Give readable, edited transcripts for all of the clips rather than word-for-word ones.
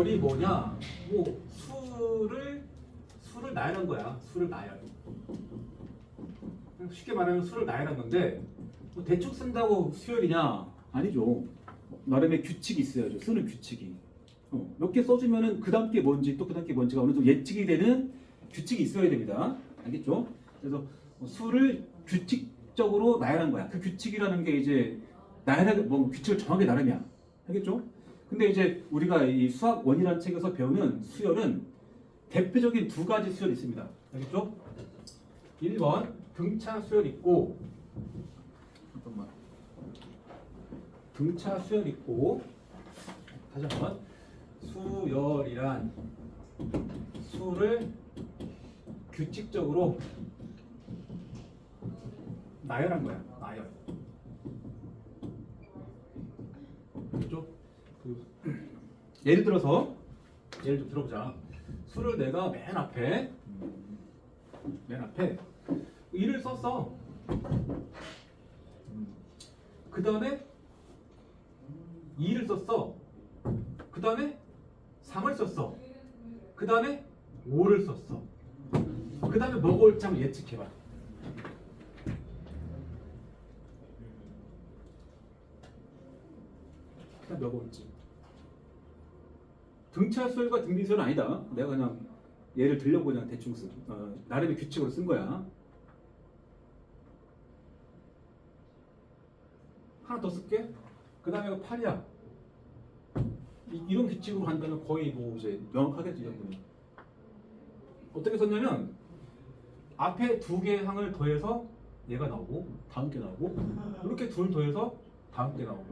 수열이 뭐냐? 뭐 수를 나열한 거야. 수를 나열. 쉽게 말하면 수를 나열한 건데 뭐 대충 쓴다고 수열이냐? 아니죠. 나름의 규칙이 있어야죠. 쓰는 규칙이. 몇 개 써주면은 그 다음 게 뭔지 또 그 다음 게 뭔지가 어느 정도 예측이 되는 규칙이 있어야 됩니다. 알겠죠? 그래서 수를 규칙적으로 나열한 거야. 그 규칙이라는 게 이제 나열하게 뭐 규칙을 정하게 나름이야. 알겠죠? 근데 이제 우리가 이 수학 원이라는 책에서 배우는 수열은 대표적인 두 가지 수열이 있습니다. 알겠죠? 1번 등차 수열 있고 잠깐만. 등차 수열 있고 다시 한번 수열이란 수를 규칙적으로 나열한 거야. 나열. 그렇죠? 예를 들어서 예를 좀 들어보자. 수를 내가 맨 앞에 1을 썼어. 그 다음에 2를 썼어. 그 다음에 3을 썼어. 그 다음에 5를 썼어. 그 다음에 뭐가 올지 한번 예측해봐. 그 다음에 뭐가 올지. 등차 수열과 등비 수열은 아니다. 내가 그냥 예를 들려고 그냥 대충 나름의 규칙으로 쓴 거야. 하나 더 쓸게. 그 다음에 8이야. 이런 규칙으로 한다면 거의 뭐 이제 명확하겠지, 여러분. 어떻게 썼냐면 앞에 두 개의 항을 더해서 얘가 나오고 다음 게 나오고 이렇게 둘 더해서 다음 게 나오고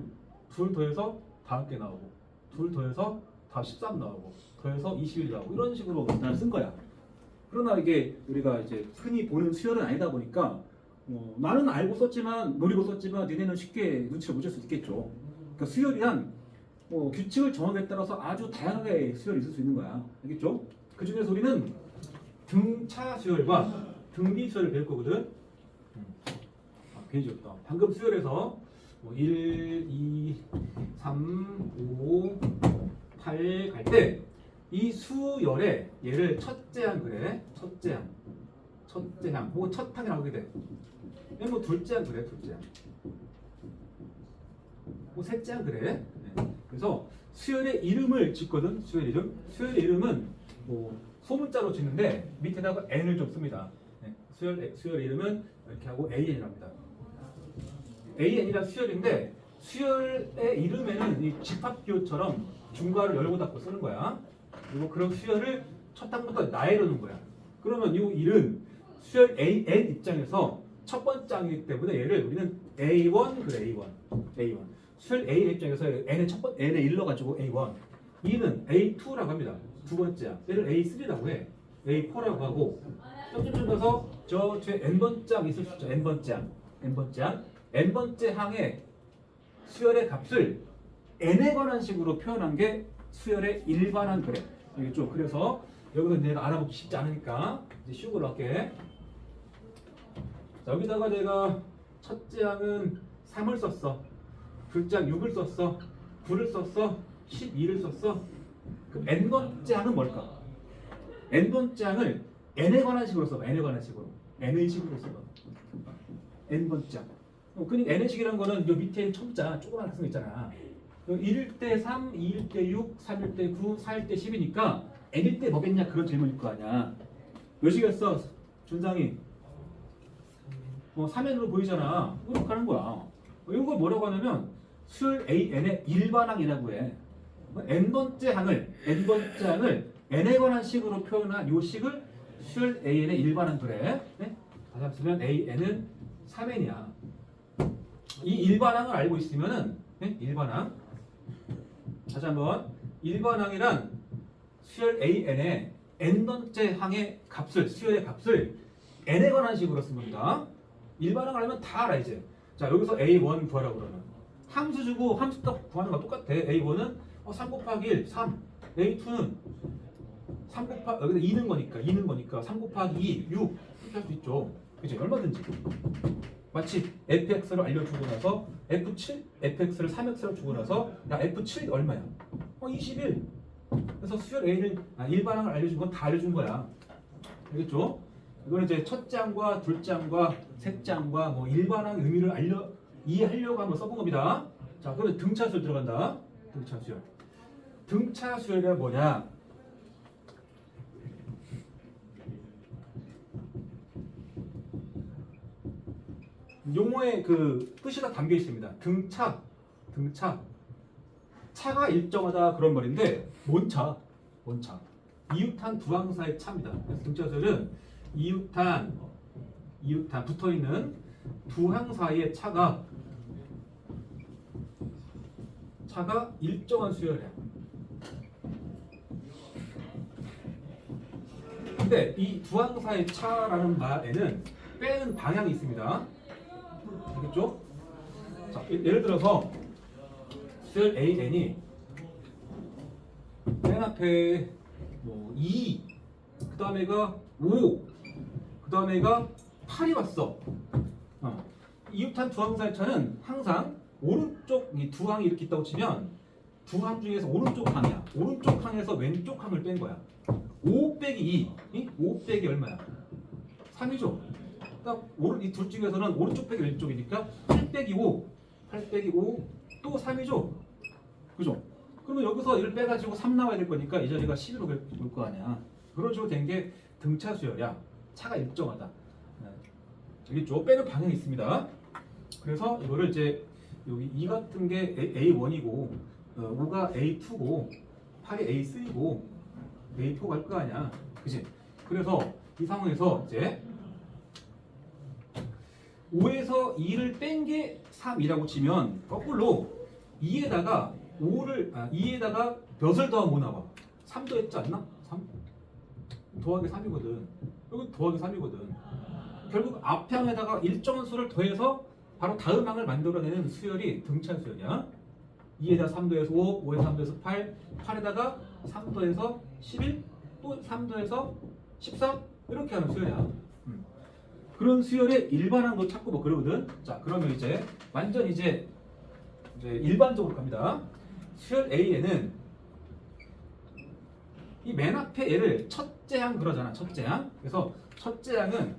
둘 더해서 다음 게 나오고 둘 더해서 다 13 나오고 더해서 21 나오고 이런 식으로 나는 쓴 거야. 그러나 이게 우리가 이제 흔히 보는 수열은 아니다 보니까 나는 알고 썼지만 노리고 썼지만 니네는 쉽게 눈치를 못 챌 수 있겠죠. 그러니까 수열이란 규칙을 정하기에 따라서 아주 다양하게 수열이 있을 수 있는 거야. 알겠죠? 그 중에서 우리는 등차 수열과 등비 수열을 배울 거거든. 괜히 줬다. 방금 수열에서 1, 2, 3, 5, 8 갈 때 이 수열에 얘를 첫째 항 그래. 첫째 항 혹은 첫 항이라고 하게 돼. 얘는 뭐 둘째 항 그래. 둘째 항. 뭐 셋째 항 그래. 네. 그래서 수열의 이름을 짓거든. 수열의 이름은 뭐 소문자로 짓는데 밑에다가 n을 좀 씁니다. 네. 수열의 이름은 이렇게 하고 an이랍니다. an이란 수열인데 수열의 이름에는 이 집합기호처럼 중괄호 열고 닫고 쓰는 거야. 그리고 그런 수열을 첫 항부터 나열해 놓은 거야. 그러면 이 일은 수열 an 입장에서 첫 번째 항이기 때문에 얘를 우리는 A1 그래. A1 수열 A 입장에서 n의 n을 일러가지고 A1 2는 A2라고 합니다. 두 번째 항 얘를 A3라고 해. A4라고 하고 점점점 가서 저 뒤에 n번째 항 있을 수 있죠. n번째 항의 수열의 값을 n에 관한 식으로 표현한 게 수열의 일반항 그래. 알겠죠? 그래서 여기서 내가 알아보기 쉽지 않으니까 이제 쉬운 걸로 할게. 자, 여기다가 내가 첫째 항은 3을 썼어. 둘째 항 6을 썼어. 9를 썼어. 12를 썼어. 그 n번째 항은 뭘까? n번째 항을 n에 관한 식으로 써봐. n의 식으로 써봐. n번째 항. 그러니까 n의 식이라는 거는 요 밑에 있는 첨자 조그만 학생 있잖아. 1일 때 3, 2일 때 6, 3일 때 9, 4일 때 10이니까 n일 때 뭐겠냐 그런 질문일 거 아니야. 몇 시겠어? 준상이 3n으로 보이잖아. 이렇게 하는 거야. 이걸 뭐라고 하냐면 수열 AN의 일반항이라고 해. n번째 항을 n에 관한 식으로 표현한 요 식을 수열 AN의 일반항 그래. 네? 다시 한번 쓰면 AN은 3n이야. 이 일반항을 알고 있으면은 네? 일반항 다시 한번 일반항이란 수열 AN의 n번째 항의 값을 수열의 값을 n에 관한 식으로 쓴 겁니다. 일반항을 알면 다 알아 이제. 자 여기서 A1 구하라고 그러면 함수 주고 함수 딱 구하는 거 똑같아. A1은 3 곱하기 1 3 A2는 3 곱하기 여기다 2는 거니까 3 곱하기 2 6 이렇게 할 수 있죠. 그치? 얼마든지 마치 fx를 알려주고 나서 f7 fx를 3x로 주고 나서 야 f7 얼마야? 21 그래서 수열 A는 일반항을 알려준 건 다 알려준 거야. 알겠죠? 이거는 이제 첫 장과 둘 장과 셋 장과 뭐 일반항 의미를 이해하려고 한번 써본 겁니다. 자, 그러면 등차 수열 들어간다. 등차 수열. 등차 수열이 뭐냐? 용어의 그 뜻이 다 담겨 있습니다. 등차. 차가 일정하다 그런 말인데 뭔 차? 이웃한 두 항사의 차입니다. 그래서 등차 수열은 이웃한 붙어 있는 두 항사의 차가 일정한 수열이야. 근데 이 두 항사의 차라는 말에는 빼는 방향이 있습니다. 알겠죠? 자, 예를 들어서 수열 AN이 맨 앞에 뭐 2, 그 다음에가 5, 그 다음에가 8이 왔어. 이웃한 두 항사의 차는 항상 오른쪽 이 두 항이 이렇게 있다고 치면 두 항 중에서 오른쪽 항이야. 오른쪽 항에서 왼쪽 항을 뺀 거야. 5 빼기 2, 5 빼기 얼마야? 3이죠. 이 둘 중에서는 오른쪽 빼기 왼쪽이니까 8 빼기 5, 또 3이죠. 그죠? 그러면 여기서 1 빼가지고 3 나와야 될 거니까 이 자리가 11로 올 거 아니야. 그런 식으로 된 게 등차 수열이야. 차가 일정하다. 알겠죠? 빼는 방향이 있습니다. 그래서 이거를 이제 여기 2 같은 게 A1이고 5가 A2고 8이 A3고 A4 갈 거 아니야. 그치? 그래서 이 상황에서 이제 5에서 2를 뺀 게 3이라고 치면 거꾸로 2에다가 몇을 더하면 뭐 나와? 3 더했지 않나? 3? 더하기 3이거든. 여기 더하기 3이거든. 결국 앞항에다가 일정한 수를 더해서 바로 다음 항을 만들어내는 수열이 등차 수열이야. 2에다가 3 더해서 5, 5에다가 3 더해서 8, 8에다가 3 더해서 11, 또 3 더해서 14 이렇게 하는 수열이야. 그런 수열의 일반항도 찾고 뭐 그러거든. 자, 그러면 이제 완전 이제 일반적으로 갑니다. 수열 A에는 이 맨 앞에 얘를 첫째 항 그러잖아. 첫째 항. 그래서 첫째 항은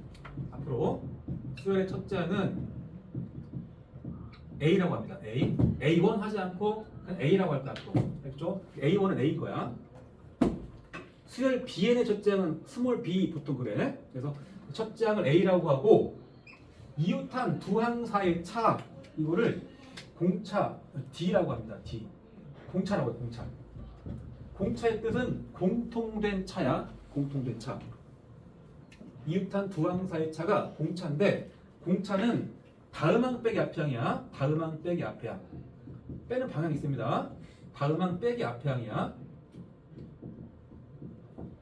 앞으로 수열의 첫째 항은 A라고 합니다. A1 하지 않고 그냥 A라고 할까 앞으로. 알겠죠? A1은 A인 거야. 수열 Bn의 첫째 항은 스몰 b 보통 그래. 그래서 첫째 항을 A라고 하고 이웃한 두 항 사이의 차 이거를 공차 D라고 합니다. D. 공차라고 해요. 공차. 공차의 뜻은 공통된 차야. 공통된 차. 이웃한 두 항 사이의 차가 공차인데 공차는 다음 항 빼기 앞항이야. 다음 항 빼기 앞항. 빼는 방향이 있습니다. 다음 항 빼기 앞항이야.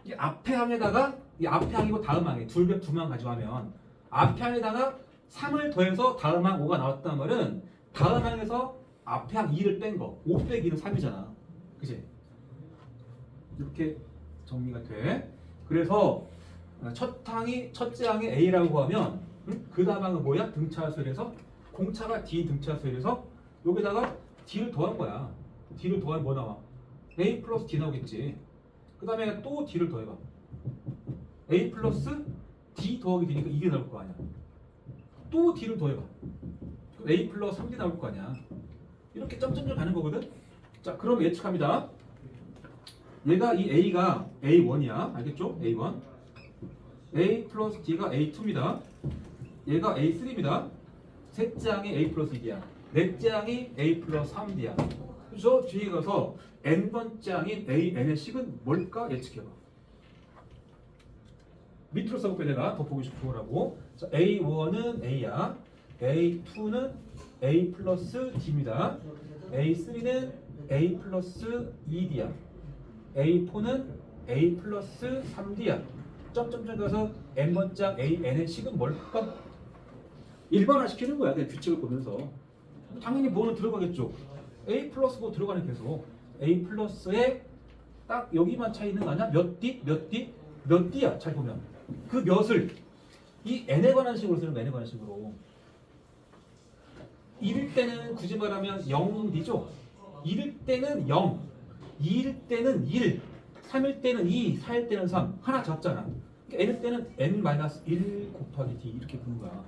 이 앞에 항에다가 이 앞에 항이고 다음 항에 두만 가져가면 앞에 항에다가 3을 더해서 다음 항 5가 나왔단 말은 다음 항에서 앞에 항 2를 뺀 거. 5 빼기 2는 3이잖아. 그치? 이렇게 정리가 돼. 그래서 첫째 항이 A라고 하면 그 다음 항은 뭐야? 등차수열에서 공차가 D 등차수열에서 여기다가 D를 더한 거야. D를 더하면 뭐 나와? A 플러스 D 나오겠지. 그 다음에 또 D를 더해봐. A 플러스 D 더하기 D니까 이게 나올 거 아니야. 또 D를 더해봐. 그럼 A 플러스 3D 나올 거 아니야. 이렇게 점점점 가는 거거든. 자, 그럼 예측합니다. 얘가 이 A가 A1이야. 알겠죠? A1. A 플러스 D가 A2입니다. 얘가 A3입니다. 셋째 항이 A 플러스 2이야. 넷째 항이 A 플러스 3D야. 그래서 뒤에 가서 n번째 항인 AN의 식은 뭘까 예측해봐. 밑으로 써볼게 내가 더 보기 좋으라고. 자, A1은 A야. A2는 A 플러스 D입니다. A3는 A 플러스 2D야. A4는 A 플러스 3D야. 점점점 가서 n번째 항 AN의 식은 뭘까? 일반화 시키는 거야. 그냥 규칙을 보면서. 당연히 뭐는 들어가겠죠. A 플러스 뭐 들어가는 계속. A 플러스에 딱 여기만 차 있는 거 아니야? 몇 D? 몇 D? 몇 D야? 잘 보면. 그 몇을 이 n에 관한 식으로 쓰는 거 n에 관한 식으로. 1일 때는 굳이 말하면 0D죠. 1일 때는 0. 2일 때는 1. 3일 때는 2, 4일 때는 3. 하나 잡잖아. 그러니까 n일 때는 n-1 곱하기 d 이렇게 부는 거야.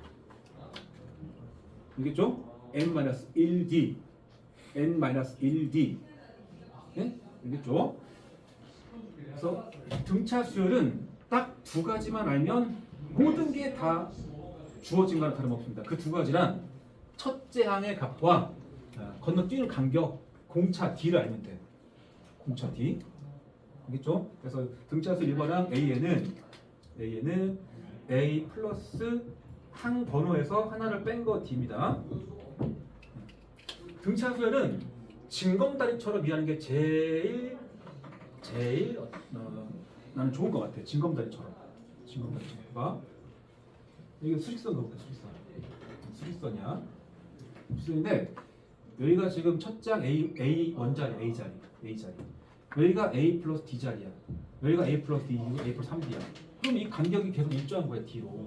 알겠죠? n-1d n-1d 네? 알겠죠? 그래서 등차 수열은 딱 두 가지만 알면 모든 게 다 주어진 거랑 다름없습니다. 그 두 가지란 첫째 항의 값과 건너뛰는 간격 공차 d를 알면 돼. 공차 d. 알겠죠? 그래서 등차수 1번항 AN은 A 플러스 항 번호에서 하나를 뺀 거 d입니다. 등차수열은 징검다리처럼 이해하는 게 제일 나는 좋은 것 같아. 징검다리처럼. 봐. 이게 수직선 가볼게. 수직선이야. 수직선인데 여기가 지금 첫 장 A 원자리 A 자리. 여기가 A 플러스 D 자리야. 여기가 A 플러스 D, A 플러스 3D야. 그럼 이 간격이 계속 일정한 거야. D로.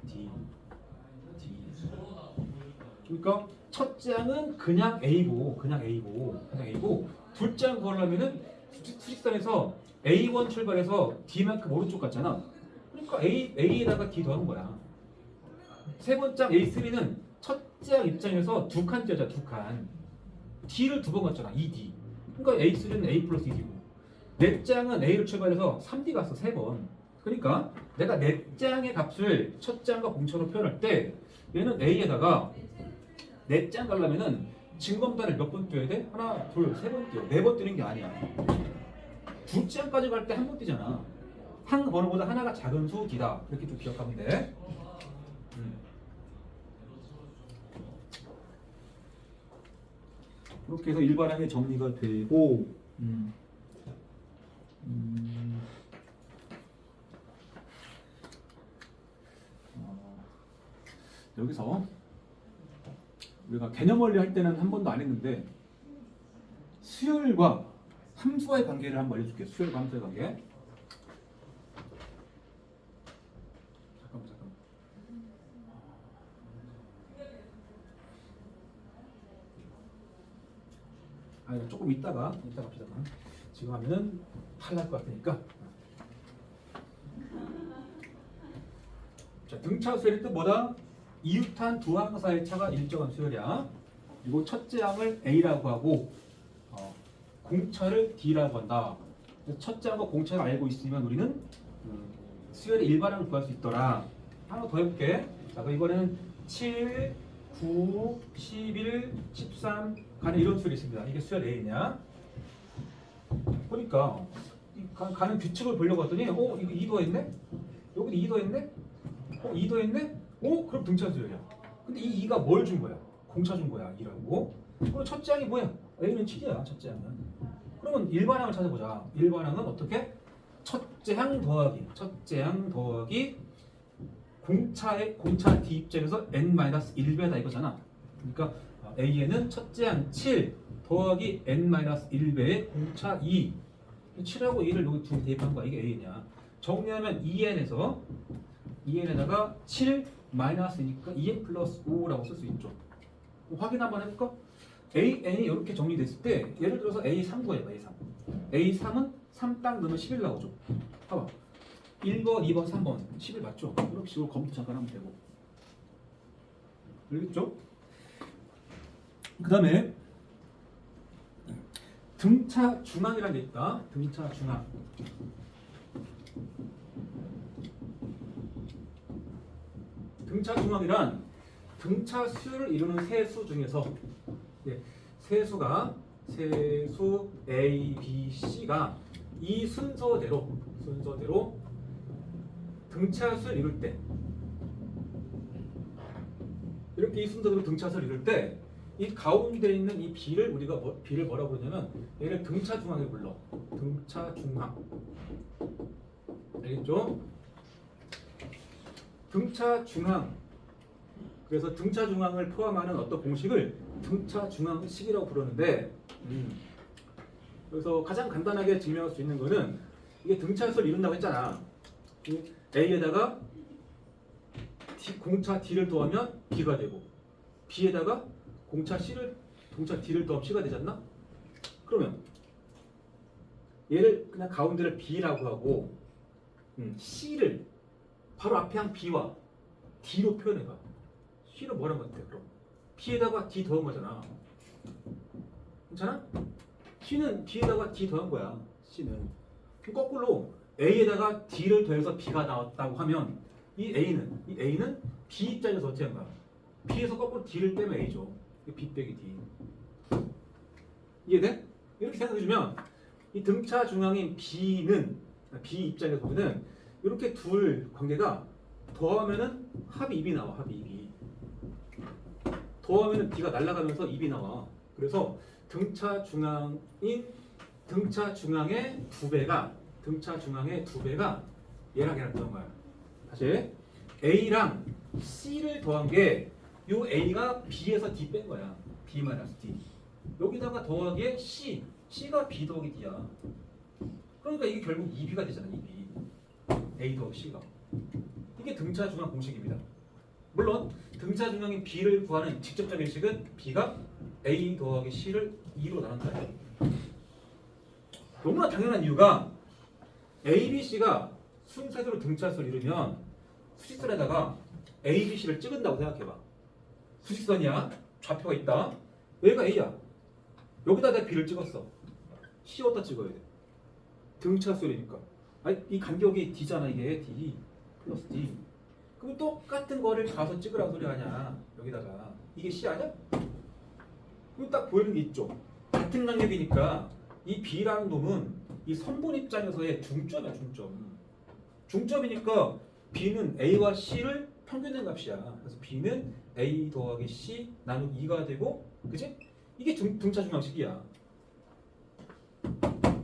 D. 그러니까 첫 장은 그냥 A고 둘째 장 구하려면은 수직선에서 A1 출발해서 D만큼 오른쪽 갔잖아. 그러니까 A에다가 D 더하는 거야. 세 번째 장 A3는 첫째 장 입장에서 두 칸 떼자, 두 칸. D를 두 번 갔잖아, 2D. 그러니까 A3는 A 플러스 2D고. 넷 장은 A를 출발해서 3D 갔어, 세 번. 그러니까 내가 넷 장의 값을 첫 장과 공차로 표현할 때 얘는 A에다가 넷 장 가려면은 징검다리를 몇 번 떼야 돼? 하나, 둘, 세 번 떼요. 네 번 떼는 게 아니야. 두 장까지 갈 때 한 번 떼잖아. 항 번호보다 하나가 작은 수 D다. 이렇게 좀 기억하면 돼. 이렇게 해서 일반항의 정리가 되고 여기서 우리가 개념 원리 할 때는 한 번도 안 했는데 수열과 함수와의 관계를 한번 알려줄게요. 수열과 함수의 관계. 잠깐만. 조금 이따가 합시다. 지금 하면은 탈날 것 같으니까. 자, 등차 수열의 뜻 뭐다? 이웃한 두 항 사이의 차가 일정한 수열이야. 그리고 첫째 항을 A라고 하고 공차를 D라고 한다. 첫째 항과 공차를 알고 있으면 우리는 수열의 일반항을 구할 수 있더라. 하나 더 해볼게. 자, 그럼 이번에는 7, 9, 11, 13 가는 이런 수열이 있습니다. 이게 수열 A냐? 보니까 가는 규칙을 보려고 했더니 이거 2도 했네? 여기도 2도 했네? 2도 했네? 그럼 등차 수열이야. 근데 이 2가 뭘 준 거야? 공차 준 거야. 2라고. 그럼 첫째 항이 뭐야? A는 7이야. 첫째 항은. 그러면 일반항을 찾아보자. 일반항은 어떻게? 첫째 항 더하기 공차 D 입장에서 n-1배다 이거잖아. 그러니까 A에는 첫째 항 7 더하기 n-1배의 공차 2. 7하고 2를 여기 두 개 대입한 거야. 이게 A냐. 정리하면 2n에다가 7 마이너스니까 2n 플러스 5라고 쓸 수 있죠. 확인 한번 해볼까? AN이 이렇게 정리됐을 때 예를 들어서 A3 구해봐. A3은 3 딱 넣으면 11 나오죠. 봐봐. 1번, 2번, 3번 11 맞죠? 이렇게 식으로 검토 잠깐 하면 되고. 알겠죠? 그 다음에 등차 중항이라는 게 있다. 등차 중항. 등차 중항이란 등차 수를 이루는 세수 중에서 세수 A, B, C가 이 순서대로 등차수를 이룰 때 이렇게 이 순서대로 등차수를 이룰 때 이 가운데 있는 이 B를 우리가 B를 뭐라고 그러냐면 얘를 등차 중항에 불러. 등차 중항. 알겠죠? 등차 중항. 그래서 등차 중항을 포함하는 어떤 공식을 등차 중항식이라고 부르는데 그래서 가장 간단하게 증명할 수 있는 거는 이게 등차수를 이룬다고 했잖아. A에다가 공차 D를 더하면 B가 되고 B에다가 공차 D를 더하면 C가 되지 않나? 그러면 얘를 그냥 가운데를 B라고 하고 C를 바로 앞에 한 B와 D로 표현해봐. C는 뭐란 것 같아? 그럼 B에다가 D 더한 거잖아. 괜찮아? C는 B에다가 D 더한 거야. C는 그럼 거꾸로 A에다가 D를 더해서 B가 나왔다고 하면 이 A는 B 입장에서 어떻게 한 거야? B에서 거꾸로 D를 빼면 A죠. B 빼기 D. 이해돼? 이렇게 생각해주면 이 등차 중앙인 B는 B 입장에서 보면은 이렇게 둘 관계가 더하면은 합이 입이 나와. 합이 입이 더하면은 B가 날아가면서 입이 나와. 그래서 등차 중앙의 두 배가 얘랑 더한 거야. 다시 A랑 C를 더한 게 요 A가 B에서 D 뺀 거야. B 마이너스 D. 여기다가 더하기에 C가 B 더하기 D야. 그러니까 이게 결국 2B가 되잖아. 2B. A 더하기 C가. 이게 등차 중앙 공식입니다. 물론 등차 중앙인 B를 구하는 직접적인 식은 B가 A 더하기 C를 2로 나눈다. 너무나 당연한 이유가 A, B, C가 순서대로 등차수를 이루면 수직선에다가 A, B, C를 찍은다고 생각해봐. 수직선이야. 좌표가 있다. 여기가 A야. 여기다 내가 B를 찍었어. C 어디다 찍어야 돼? 등차수니까. 아니 이 간격이 D잖아. 이게 D 플러스 D. 그럼 똑같은 거를 가서 찍으라고 소리 하냐. 여기다가. 이게 C 아니야? 그럼 딱 보이는 게 있죠. 같은 간격이니까 이 B라는 놈은 이 선분 입장에서의 중점이야. 중점이니까 B는 A와 C를 평균된 값이야. 그래서 B는 A 더하기 C 나누기 2가 되고, 그치? 이게 등차 중앙식이야.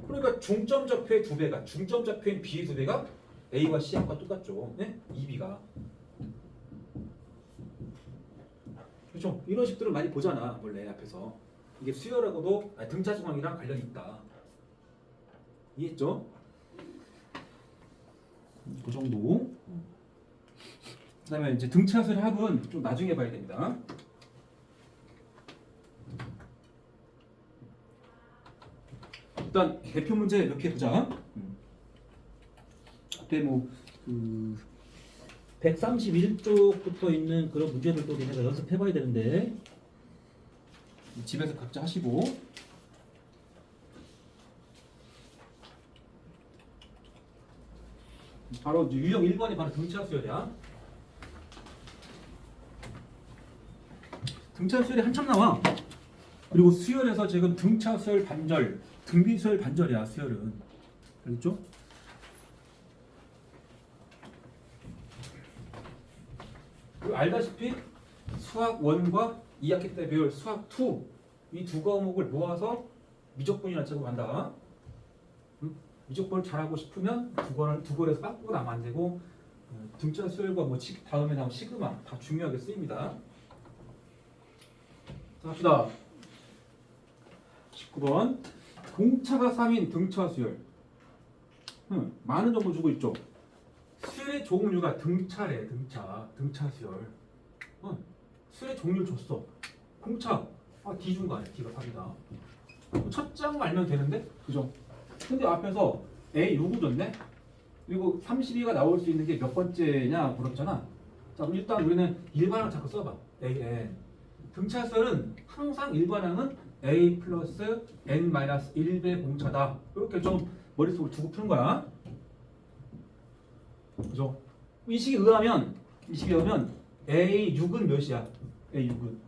그러니까 중점 좌표의 두 배가, 중점 좌표인 B의 두 배가 A와 C과 똑같죠. 네? 2B가. 그렇죠? 이런 식들을 많이 보잖아. 원래 앞에서. 이게 수열하고도 등차 중앙이랑 관련이 있다. 이해했죠? 그 정도. 그 다음에 이제 등차수의 합은 좀 나중에 봐야 됩니다. 일단 대표 문제 몇 개 보자. 그때 뭐 131쪽부터 있는 그런 문제들도 내가 연습해봐야 되는데 집에서 각자 하시고. 바로 유형 1번이 바로 등차 수열이야. 등차 수열이 한참 나와. 그리고 수열에서 지금 등차 수열 반절, 등비 수열 반절이야. 수열은. 알겠죠? 그리고 알다시피 수학 1과 2학기 때 배울 수학 2 이 두 과목을 모아서 미적분이라는 책으로 간다. 미적분을 잘하고 싶으면 두 권에서 빠꾸고 나면 안 되고 등차 수열과 뭐 다음에 나온 시그마 다 중요하게 쓰입니다. 자, 갑시다. 19번 공차가 3인 등차 수열. 많은 정보 주고 있죠. 수열의 종류가 등차래. 등차 수열. 수열의 종류를 줬어. 공차 D 준 거 아니야. D가 3이다. 첫 장 알면 되는데, 그죠? 근데 앞에서 A 요구 줬네. 그리고 32가 나올 수 있는 게 몇 번째냐 물었잖아. 자, 그럼 일단 우리는 일반항 자꾸 써봐. AN. 등차수열은 항상 일반항은 A 플러스 N-1배 공차다. 이렇게 좀 머릿속으로 두고 푸는 거야. 그죠? 이 식에 의하면 A6은 몇이야? A6은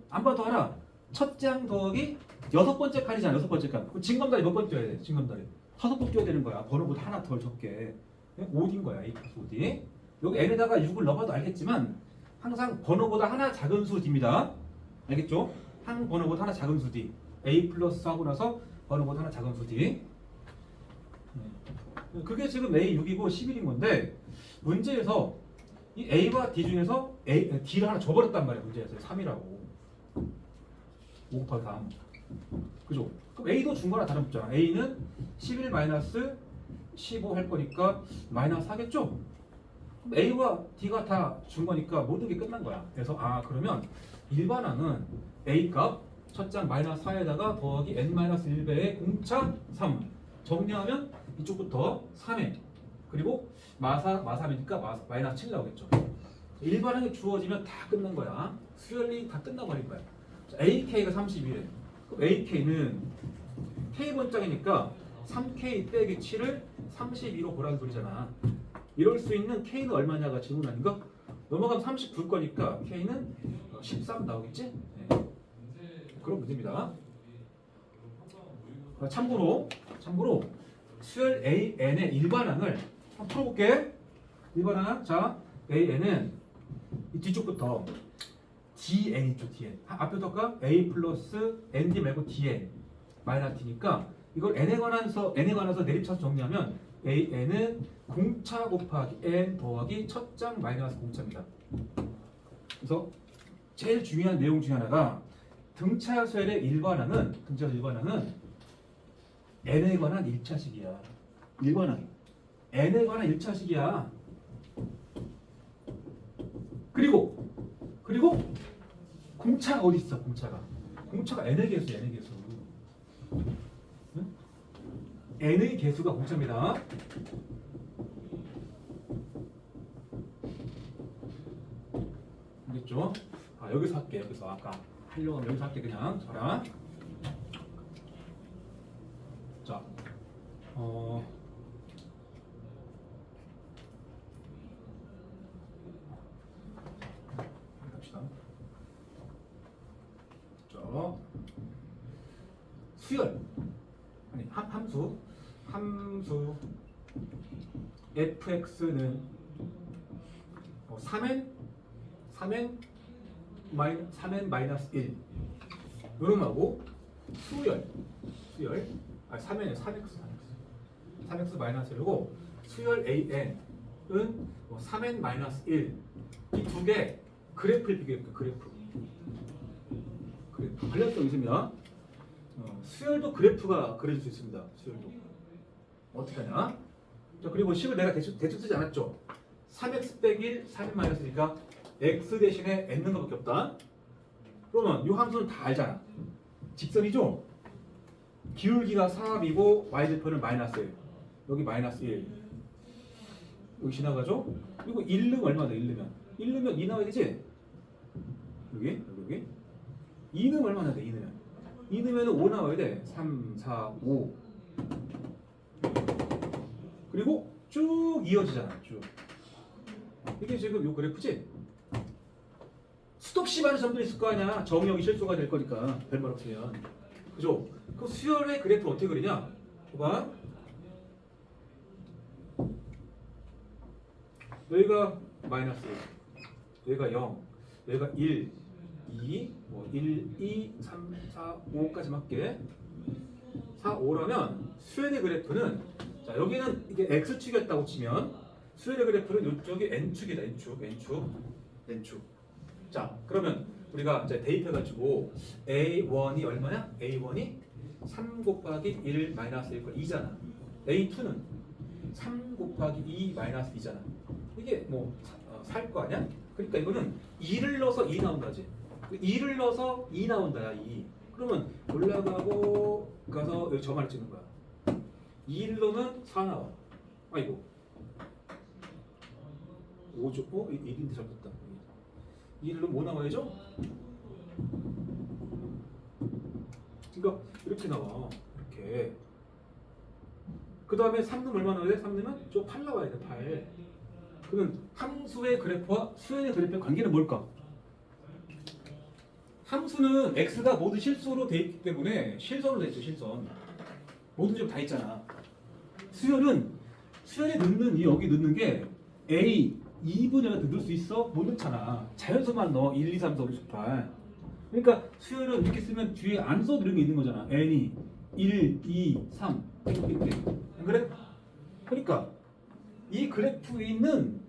안 봐도 알아. 첫 장 더하기 여섯 번째 칸이잖아. 여섯 번째 칸. 그럼 징검다리 몇 번 뛰어야 돼? 징검다리 5번 뛰어야 되는 거야. 번호보다 하나 덜 적게. 5D인 거야. A 플러스 5D. 여기 N에다가 6을 넣어봐도 알겠지만 항상 번호보다 하나 작은 수 D입니다. 알겠죠? 한 번호보다 하나 작은 수 D. A 플러스 하고 나서 번호보다 하나 작은 수 D. 그게 지금 A6이고 11인 건데 문제에서 이 A와 D 중에서 D를 하나 줘버렸단 말이야. 문제에서 3이라고. 5 곱하기 3. 그죠? 그럼 A도 준 거나 다름없잖아. A는 11 마이너스 15 할 거니까 마이너스 하겠죠? 그럼 A와 D가 다 준 거니까 모든 게 끝난 거야. 그래서 그러면 일반항은 A 값 첫장 마이너스 4에다가 더하기 n-1배의 공차 3. 정리하면 이쪽부터 3n 그리고 마삼이니까 마이너스 7 나오겠죠. 일반항이 주어지면 다 끝난 거야. 수열이 다 끝나버릴 거야. 자, AK가 31에 그럼 AK는 K번짝이니까 3K 빼기 7을 32로 보라는 소리잖아. 이럴 수 있는 K는 얼마냐가 질문 아닌가? 넘어가면 39일 거니까 K는 13 나오겠지? 네. 그런 문제입니다. 참고로 수열 AN의 일반항을 한번 풀어볼게. 일반항 자 AN은 이 뒤쪽부터 DN 있죠. DN 앞에다가 A 플러스 ND 말고 DN 마이너스 D니까 이걸 n에 관해서 내립차서 정리하면 AN은 공차 곱하기 n 더하기 첫장 마이너스 공차입니다. 그래서 제일 중요한 내용 중에 하나가 등차수열의 일반항은 n에 관한 1차식이야. 일반항이 n에 관한 1차식이야. 그리고 공차가 어디 있어? 공차가 n의 개수. 응? n의 개수가 공차입니다. 알겠죠? 여기서 할게. 여기서 아까 하려고 하면 여기서 할게. 그냥 봐라. 자, 갑시다. 자, 수열 아니 함수 fx는 3n 마이너스 1 요놈하고 수열 3n은 3x 마이너스 1이고 수열 an은 3n 마이너스 1 이 두 개 그래프를 비교해볼게요. 그래프 관련성이 있습니다. 수열도 그래프가 그려질 수 있습니다. 수열도 어떻게 하냐? 자, 그리고 식을 내가 대충 쓰지 않았죠? 3x 빼기 1 3n 마이너스니까 x 대신에 n는 것밖에 없다. 그러면 이 함수는 다 알잖아. 직선이죠? 기울기가 4이고 y절편은 마이너스 1. 여기 마이너스 1. 여기 지나가죠? 그리고 1 넣으면 얼마 돼? 1 넣으면 2 나와야 되지? 여기 2 넣으면 얼마나 돼? 2 넣으면 5 나와야 돼. 3, 4, 5. 그리고 쭉 이어지잖아. 쭉. 이게 지금 요 그래프지? 수없이 많은 점들이 있을 거 아니야. 정의역이 실수가 될 거니까 별말 없으면. 그죠? 그 수열의 그래프를 어떻게 그리냐? 봐봐. 여기가 마이너스 1, 여기가 0, 여기가 1, 2, 1, 2, 3, 4, 5까지 맞게 4, 5라면 수열의 그래프는 자 여기는 이게 x축이었다고 치면 수열의 그래프는 이쪽이 n축이다. n축. 자 그러면 우리가 이제 대입해가지고 A1이 얼마냐? A1이 3 곱하기 1 마이너스 1과 2잖아. A2는 3 곱하기 2 마이너스 2잖아. 이게 뭐 살 거 아니야? 그러니까 이거는 2를 넣어서 2 나온다지. 2를 넣어서 2 나온다. 2. 그러면 올라가고 가서 여기 점화를 찍는 거야. 2를 넣으면 4 나와. 아이고. 5죠? 1인데 잘못했다. 2를 넣으면 5 나와야죠? 그러니까 이렇게 나와. 이렇게. 그 다음에 3 넣으면 얼마 나와야 돼? 3 넣으면 저 8 나와야 돼. 8. 그러면 함수의 그래프와 수열의 그래프의 관계는 뭘까? 함수는 x가 모두 실수로 돼 있기 때문에 실선으로 돼 있죠. 실선. 모든 점 다 있잖아. 수열에 넣는 여기 넣는 게 a 2분의 1 넣을 수 있어? 못 넣잖아. 자연수만 넣어. 1, 2, 3, 4, 5, 6, 8. 그러니까 수열은 이렇게 쓰면 뒤에 안 써도 이런 게 있는 거잖아. n이 1, 2, 3 이렇게 돼. 안 그래? 그러니까 이 그래프에 있는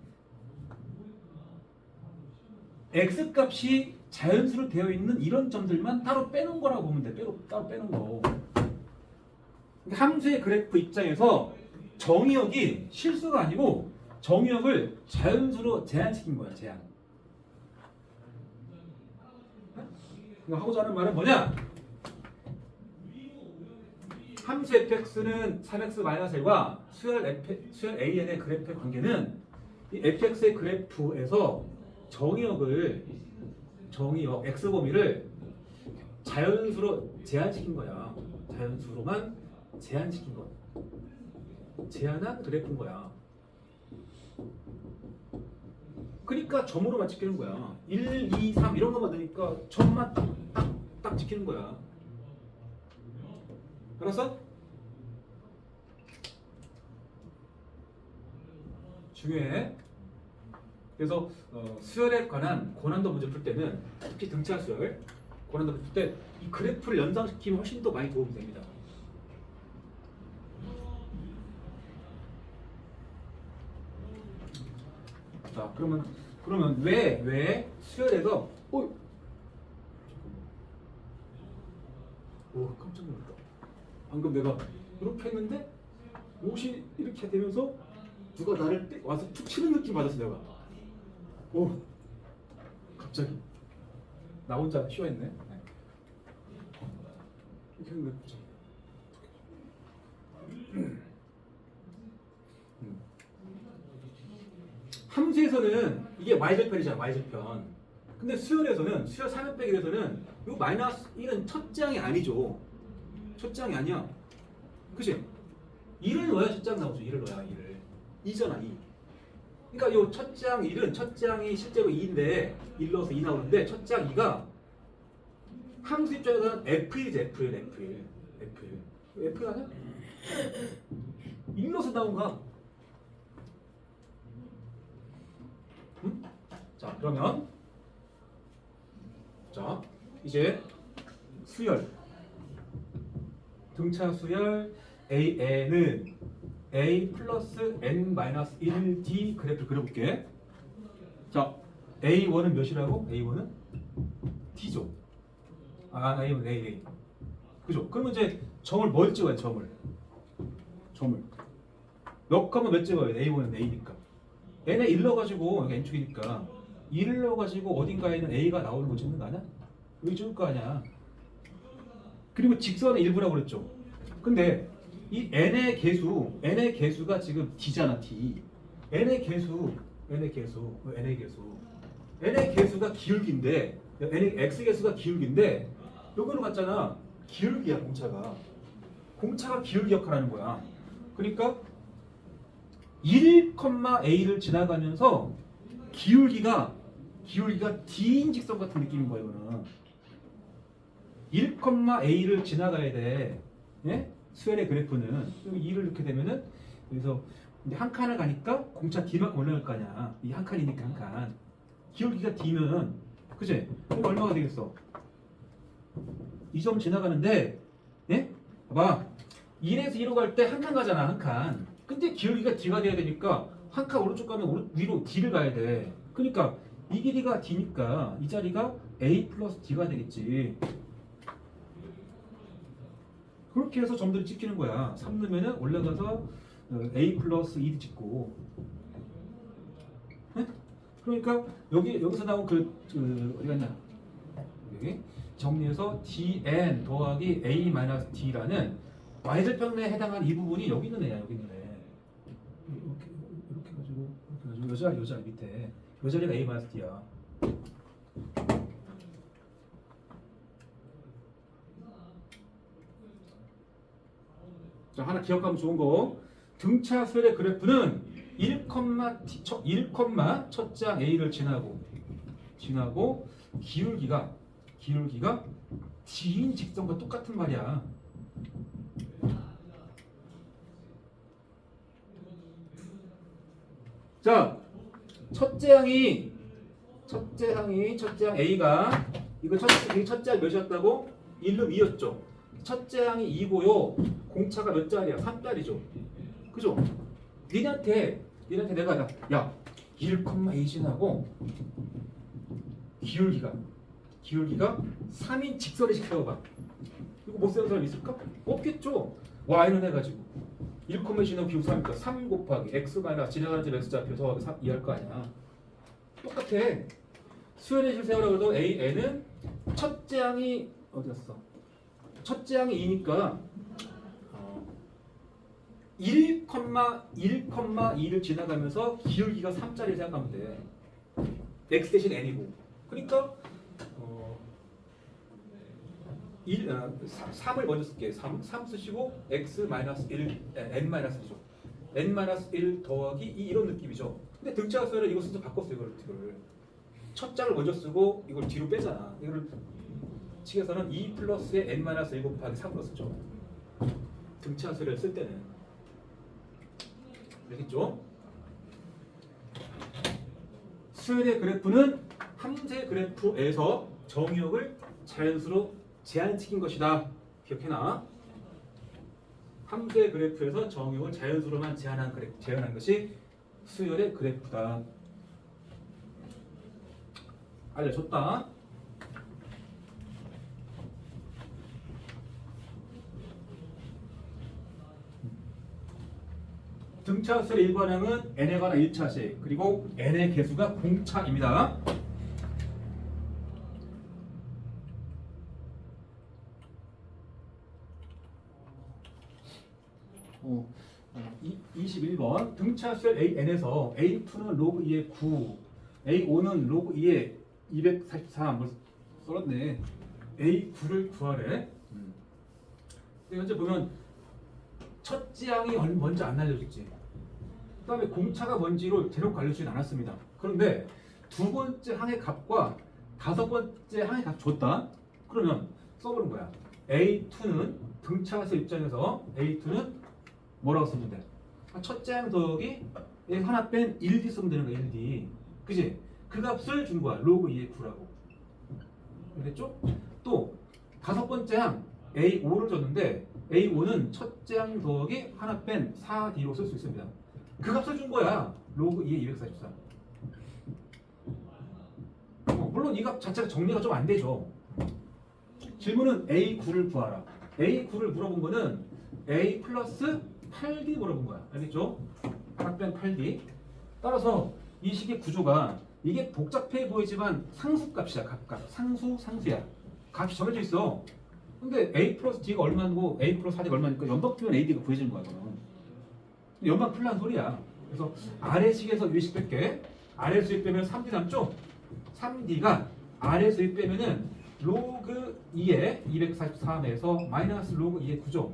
x값이 자연수로 되어 있는 이런 점들만 따로 빼놓은 거라고 보면 돼. 따로 빼놓은 거. 함수의 그래프 입장에서 정의역이 실수가 아니고 정의역을 자연수로 제한시킨 거야. 제한. 그러니까 하고자 하는 말은 뭐냐? 함수 fx는 3x-1과 수열 an의 그래프의 관계는 이 fx의 그래프에서 정의역 x 범위를 자연수로 제한시킨 거야. 자연수로만 제한시킨 거야. 제한한 그래프인 거야. 그러니까 점으로만 지키는 거야. 1, 2, 3 이런 거만 넣으니까 점만 딱 지키는 거야. 알았어? 중요해. 그래서 수열에 관한 고난도 문제 풀 때는 특히 등차 수열 고난도 문제 풀 때 이 그래프를 연상시키면 훨씬 더 많이 도움이 됩니다. 자, 그러면 왜 수열에서 오 깜짝 놀랐다. 방금 내가 이렇게 했는데 옷이 이렇게 되면서 누가 나를 와서 툭 치는 느낌 받았어 내가. 오 갑자기 나 혼자 쉬어했네. 이렇게 했는데 갑자기. 함수에서는 이게 y절편이잖아. y절편. 근데 수열에서는 수열 3면 빼기에서는 이 마이너스 1은 첫장이 아니죠. 첫장이 아니야. 그치? 2를 넣어야 첫장 나오죠. 2를 넣어야 2를. 2잖아 2. 그러니까 요 첫장 1은 첫장이 실제로 2인데 1 넣어서 2 나오는데 첫장 2가 함수 입장에서는 F1이지 F1. F1 아니야? 1 넣어서 나온 거야. 응? 자 그러면 자 이제 수열 등차 수열 AN은 A 플러스 N-1D 그래프를 그려볼게. 자 A1은 몇이라고? A1은 D죠. A1은 A. 그죠? 그러면 이제 점을 뭘 찍어야 돼? 점을 몇 컴마 몇 찍어야 돼? A1은 A니까 N에 1 넣어가지고 여기 N축이니까 1을 넣어가지고 어딘가에는 A가 나오는 거 찍는 거 아니야? 여기 찍을 거 아니야. 그리고 직선의 일부라고 그랬죠. 근데 이 n의 개수가 지금 d잖아 d. n의 개수가 기울기인데 x 개수가 기울기인데 여기로 갔잖아. 기울기야 공차가 기울기 역할을 하는 거야. 그러니까 1,a를 지나가면서 기울기가 d인 직선 같은 느낌인 거예요. 이거는 1,a를 지나가야 돼. 예? 수열의 그래프는 여기 2를 이렇게 되면은 여기서 이제 한 칸을 가니까 공차 d만큼 올라갈 거 아니야. 이 한 칸이니까 한 칸. 기울기가 d면 그치? 이거 얼마가 되겠어? 2점 지나가는데 예? 봐봐. 1에서 2로 갈 때 한 칸 가잖아. 한 칸. 근데 기울기가 d가 돼야 되니까 한 칸 오른쪽 가면 위로 d를 가야 돼. 그러니까 이 길이가 d니까 이 자리가 a 플러스 d가 되겠지. 그렇게 해서 점들을 찍히는 거야. 3 넣으면은 올라가서 A 플러스 2도 찍고. 네? 그러니까 여기서 나온 어디 갔냐? 여기 정리해서 DN 더하기 A 마이너스 D라는 y절편에 해당하는 이 부분이 여기 있는 애야. 이렇게 가지고 요 자리 밑에 요 자리가 A 마이너스 D야. 자, 하나 기억하면 좋은 거. 등차 수열의 그래프는 1, 첫장 A를 지나고 기울기가 D인 직선과 똑같은 말이야. 자, 첫장 A가 이거 첫장 몇이었다고? 1로 2였죠. 첫장이 2고요. 공차가 몇 자리야? 3자리죠. 그죠? 니한테 내가 야 1,a 지나고 기울기가 3인 직선을 시켜봐. 이거 못 쓰는 사람 있을까? 없겠죠. y는 해가지고 1,a 지나고 기울기 3이니까 3 곱하기 x 마이너스 지나가는 점 x좌표 더하기 3 이해할 거 아니야. 똑같아. 수열의 실 세우라고 해도 n은 첫장이 어디 갔어? 첫장이 2니까 1,1,2를 지나가면서 기울기가 3짜리 생각하면 돼. x 대신 n이고. 그러니까 3을 먼저 쓸게. 3 쓰시고 x 마이너스 1, n 마이너스 1이죠. n 마이너스 1 더하기 2 이런 느낌이죠. 근데 등차수열을 이거 순서 바꿨어요. 이걸 첫 장을 먼저 쓰고 이걸 뒤로 빼잖아. 이걸 칙에서는 2 플러스에 n 마이너스 1 곱하기 3으로 쓰죠. 등차수열을 쓸 때는. 알겠죠? 수열의 그래프는 함수의 그래프에서 정의역을 자연수로 제한시킨 것이다. 기억해놔. 함수의 그래프에서 정의역을 자연수로만 제한한 것이 수열의 그래프다. 알려줬다. 등차수열의 일반항은 n에 관한 1차식 그리고 n의 개수가 공차입니다. 어, 21번 등차수열 AN에서 A2는 로그 2의 9, A5는 로그 2의 243. 뭐 써놨네. A9를 구하래. 현재 보면 첫째 항이 먼저 안 알려졌지. 그 다음에 공차가 뭔지를 대놓고 알려주진 않았습니다. 그런데 두 번째 항의 값과 다섯 번째 항의 값 줬다. 그러면 써보는 거야. A2는 등차수 입장에서 A2는 뭐라고 쓰면 돼? 첫째 항 더하기 하나 뺀 1D 쓰면 되는 거야. 1D. 그지? 그 값을 준 거야. 로그 2의 9라고. 알겠죠? 또 다섯 번째 항 A5를 줬는데 A5는 첫째 항 더하기 하나 뺀 4D로 쓸 수 있습니다. 그 값을 준 거야. 로그 2의 244. 물론 이 값 자체가 정리가 좀 안 되죠. 질문은 A9를 구하라. A9를 물어본 거는 A 플러스 8D 물어본 거야. 알겠죠? 하나 뺀 8D. 따라서 이 식의 구조가 이게 복잡해 보이지만 상수값이야. 값. 상수야. 값이 정해져 있어. 근데 A 플러스 D가 얼마고 A 플러스 4D가 얼마니까 연방 풀면 AD가 구해지는 거야. 그러면. 연방 풀란 소리야. 그래서 아래식에서 위식 뺄게. 아래 수익 빼면 3D 남죠? 3D가 아래 수익 빼면은 로그 2의 243에서 마이너스 로그 2의 9죠.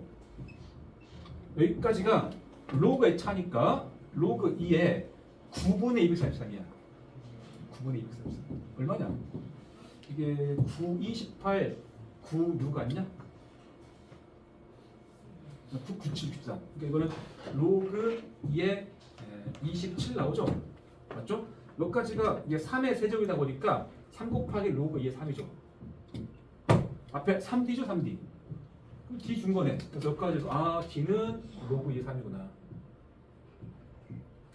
여기까지가 로그의 차니까 로그 2의 9분의 243이야. 9분의 243. 얼마냐? 이게 9, 28, 9, 6 아니냐? 9, 9, 7, 13. 그러니까 이거는 로그 2의 27 나오죠? 맞죠? 여기까지가 이게 3의 세제곱이다 보니까 3 곱하기 로그 2의 3이죠. 앞에 3D죠, 3D. 그럼 D 준 거네. 그래서 여기까지 D는 로그 2의 3이구나.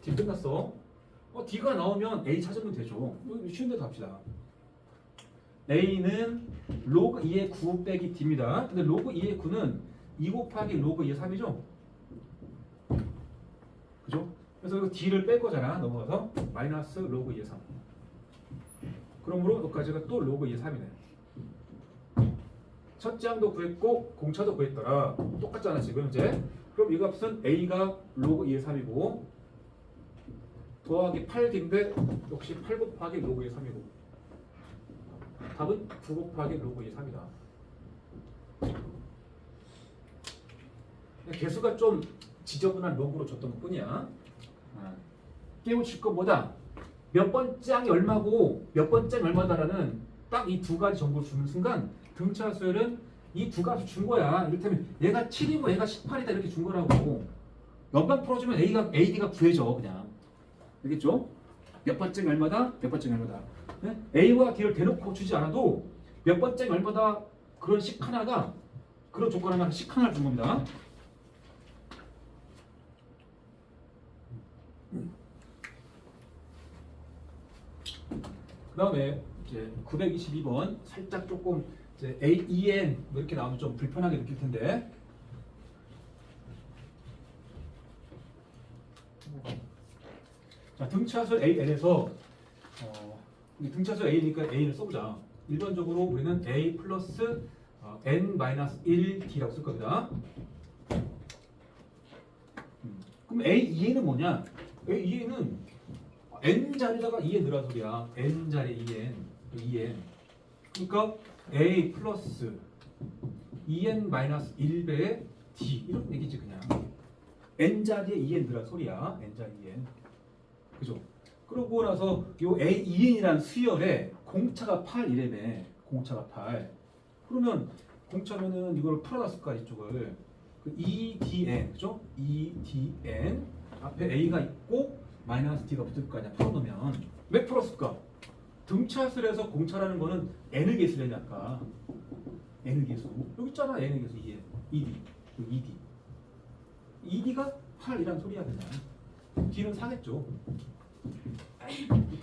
D 끝났어. D가 나오면 A 찾으면 되죠. 쉬운 데도 합시다. A는 로그 2의 9 빼기 D입니다. 근데 로그 2의 9는 2 곱하기 로그 2의 3이죠? 그죠? 그래서 이거 D를 뺄 거잖아. 넘어가서 마이너스 로그 2의 3. 그러므로 여기까지가 또 로그 2의 3이네. 첫째 항도 구했고 공차도 구했더라. 똑같잖아 지금 이제. 그럼 이 값은 A가 로그 2의 3이고 더하기 8D인데 역시 8 곱하기 로그 2의 3이고 답은 9 곱하기 로그 2의 3이다. 개수가 좀 지저분한 로그로 줬던 것 뿐이야. 깨우칠 거 뭐다? 몇 번째 항이 얼마고 몇 번째 항이 얼마다라는 딱 이 두 가지 정보를 주는 순간 등차 수열은 이 두 값을 준 거야. 이를테면 얘가 7이고 얘가 18이다 이렇게 준 거라고. 연방 풀어주면 AD가 구해져 그냥. 알겠죠? 몇 번째 항이 얼마다? 몇 번째 항이 얼마다? 네? A와 D를 대놓고 주지 않아도 몇 번째 항이 얼마다 그런 식 하나가 그런 조건 하나 식 하나를 준 겁니다. 그 다음에 이제 922번 살짝 조금 이제 A, EN 뭐 이렇게 나오면 좀 불편하게 느낄 텐데 자 등차수 AN에서 등차수 A니까 A를 써보자. 일반적으로 우리는 A 플러스 N 마이너스 1D라고 쓸 겁니다. 그럼 A2N은 뭐냐? A2N은 n 자리다가 2n 넣으라 소리야. n 자리 2n. 그러니까 A 플러스 2n 마이너스 1배의 D 이런 얘기지 그냥. n 자리에 2n 넣으라 소리야. n 자리 2n. 그죠? 그러고 나서 요 A2n이란 수열에 공차가 8이래매. 공차가 8. 그러면 공차면은 이걸 풀어놨을 거야 이쪽을. 그 EDN 그죠? EDN 앞에 A가 있고 마이너스 D가 붙을 거 아니야. 풀어놓으면 왜 풀었을까? 등차술에서 공차라는 거는 n의 개수래냐 아까. n의 개수 여기 있잖아. n의 개수 2n ED 여기 ED ED가 8이란 소리야 그냥. D는 4겠죠.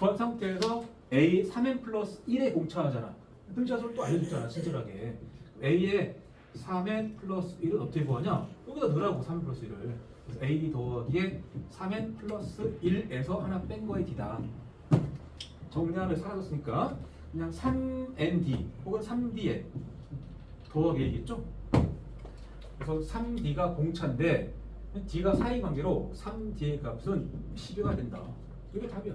구한 상태에서 A 3n 플러스 1에 공차하잖아. 등차수를 또 알려줬잖아 친절하게. A에 3n 플러스 1은 어떻게 구하냐? 여기다 넣으라고 3n 플러스 1을. 그래서 AD 더하기에 3n 플러스 1에서 하나 뺀 거에 D다. 정리하면 사라졌으니까 그냥 3ND 혹은 3DN 더하기 A겠죠? 그래서 3D가 공차인데 D가 사이관계로 3D의 값은 12가 된다. 이게 답이야.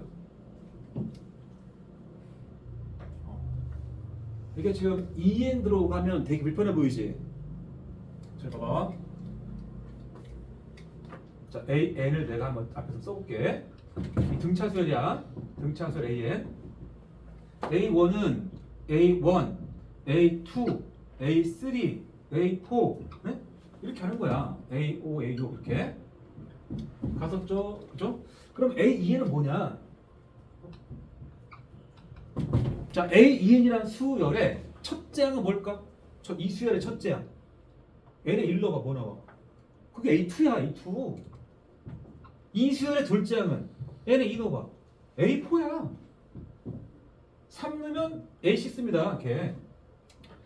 이게 지금 EN 들어가면 되게 불편해 보이지? 자, 봐봐. 자, AN을 내가 한번 앞에서 써볼게. 이 등차수열이야. 등차수열 AN. A1은 A1, A2, A3, A4 네? 이렇게 하는 거야. A5, A6 이렇게. 갔었죠? 그죠? 그럼 A2N은 뭐냐? 자, A2N이라는 수열의 첫째 항은 뭘까? 이 수열의 첫째 항. n의 1 넣어봐. 뭐 나와? 그게 A2야. A2. 이 수열의 둘째 항은 n의 2 넣어봐. A4야. 3 넣으면 A6입니다. 이렇게.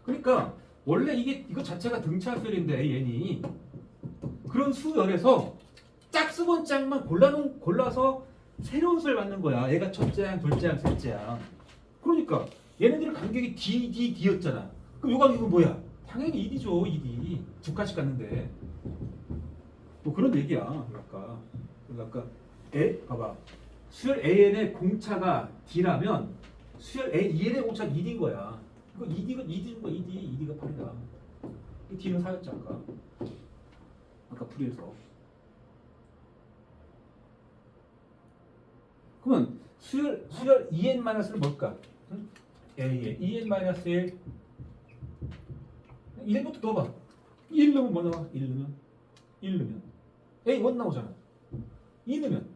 그러니까 원래 이거 자체가 등차수열인데 AN이 그런 수열에서 짝수번 짝만 골라서 새로운 수를 만든 거야. 얘가 첫째 항, 둘째 항, 셋째 항. 그러니까 얘네들의 간격이 DDD였잖아. 그럼 요 간격은 뭐야? 당연히 ED죠. ED. 두 칸씩 갔는데 뭐 그런 얘기야. 아까 봐봐. 수열 AN의 공차가 D라면 수열 EN의 공차가 ED인 거야. 이거 ED인 거야. ED가 8이다. D는 4였지 아까 풀이에서. 그러면 수열 EN-는 뭘까? 응? EN-1 1부터 넣어봐. 1 넣으면 뭐 나와? 1 넣으면 A1 나오잖아. 2 넣으면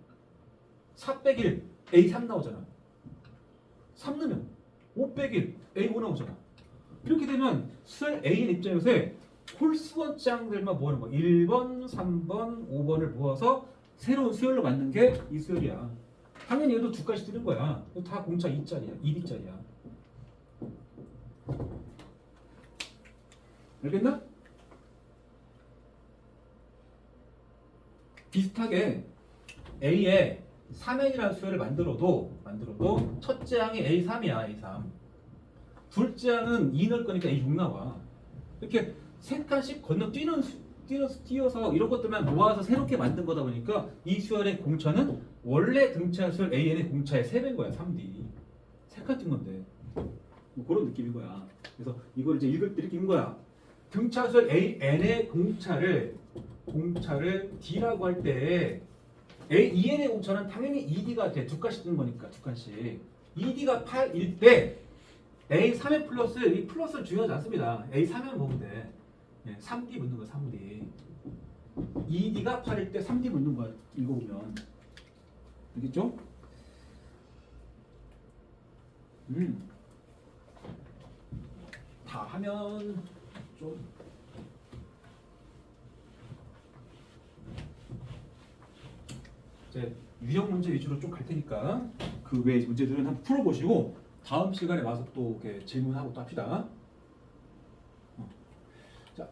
4 빼기 1 A3 나오잖아. 3 넣으면 5 빼기 1 A5 나오잖아. 이렇게 되면 수열 A의 입장에서 홀수원 짱들만 모으는 거야. 1번, 3번, 5번을 모아서 새로운 수열로 만든 게 이 수열이야. 당연히 얘도 두 가지 뜨는 거야. 다 공차 2짜리야. 2D짜리야. 알겠나? 비슷하게 A에 3n이라는 수열을 만들어도 첫째 항이 A3이야. A3. 둘째 항은 2 넣을 거니까 A6 나와. 이렇게 세 칸씩 뛰어서 이런 것들만 모아서 새롭게 만든 거다 보니까 이 수열의 공차는 원래 등차 수열 AN의 공차의 3배인 거야. 3D. 세 칸 뛴 건데. 뭐 그런 느낌인 거야. 그래서 이걸 이제 읽을 때 이렇게 읽는 거야. 등차 수열 AN의 공차를 D라고 할 때 EN의 공차는 당연히 ED가 돼. 두 칸씩 뜨는 거니까 두 칸씩. ED가 8일 때 A3의 플러스 이 플러스는 중요하지 않습니다. A3면 보면 돼. 3D 묻는 거야. 3D. ED가 8일 때 3D 묻는 거야. 읽어보면. 알겠죠? 다 하면 좀 이제 유형 문제 위주로 좀 갈 테니까 그 외 문제들은 한번 풀어보시고 다음 시간에 와서 또 이렇게 질문하고 또 합시다. 자,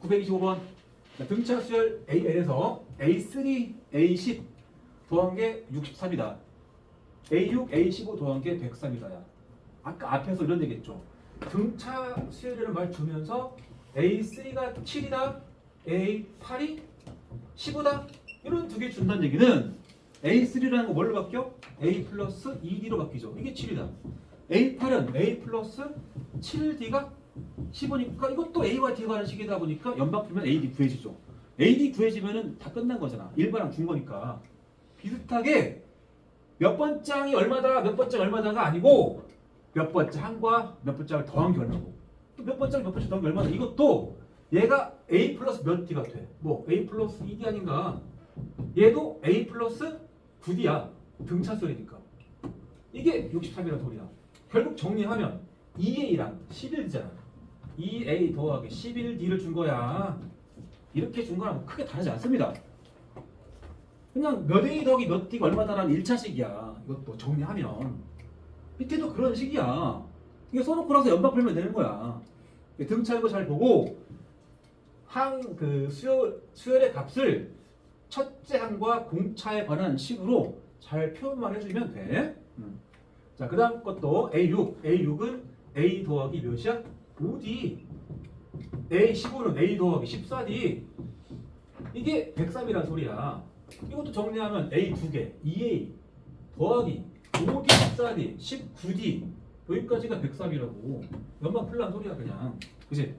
925번 등차 수열 AL에서 A3, A10 더한 게 63이다. A6, A15 더한 게 103이다. 아까 앞에서 이런 얘기했죠. 등차 수열이라는 말 주면서 A3가 7이다, A8이 15다 이런 두 개 준다는 얘기는 A3라는 거 뭘로 바뀌어? A 플러스 2D로 바뀌죠. 이게 7이다. A8은 A 플러스 7D가 15니까 이것도 A와 D가 가는 식이다 보니까 연방 풀면 AD 구해지죠. AD 구해지면은 다 끝난 거잖아. 일반항 준 거니까. 비슷하게 몇 번째 항이 얼마다 몇 번째 얼마다가 아니고 몇 번째 항과 몇 번째 항을 더한 게 얼마고 또 몇 번째 몇 번째 더한 게 얼마다. 이것도 얘가 A 플러스 몇 D가 돼. 뭐 A 플러스 2D 아닌가. 얘도 A 플러스 9D야. 등차수니까. 이게 63이라는 소리야. 결국 정리하면 2A랑 11D잖아. 2A 더하기 11D를 준 거야. 이렇게 준 거랑 크게 다르지 않습니다. 그냥 몇 A 더하기 몇 D가 얼마다라는 1차식이야. 이것도 정리하면. 밑에도 그런 식이야. 이게 써놓고 나서 연방 풀면 되는 거야. 등차 이거 잘 보고 항 그 수열의 값을 첫째 항과 공차에 관한 식으로 잘 표현만 해주면 돼. 자, 그 다음 것도 A6. A6은 A 더하기 몇이야? 5D. A15는 A 더하기 14D. 이게 103이란 소리야. 이것도 정리하면 A 2개, 2A 더하기 5D, 14D, 19D. 여기까지가 103이라고. 연방 풀란 소리야 그냥. 그치?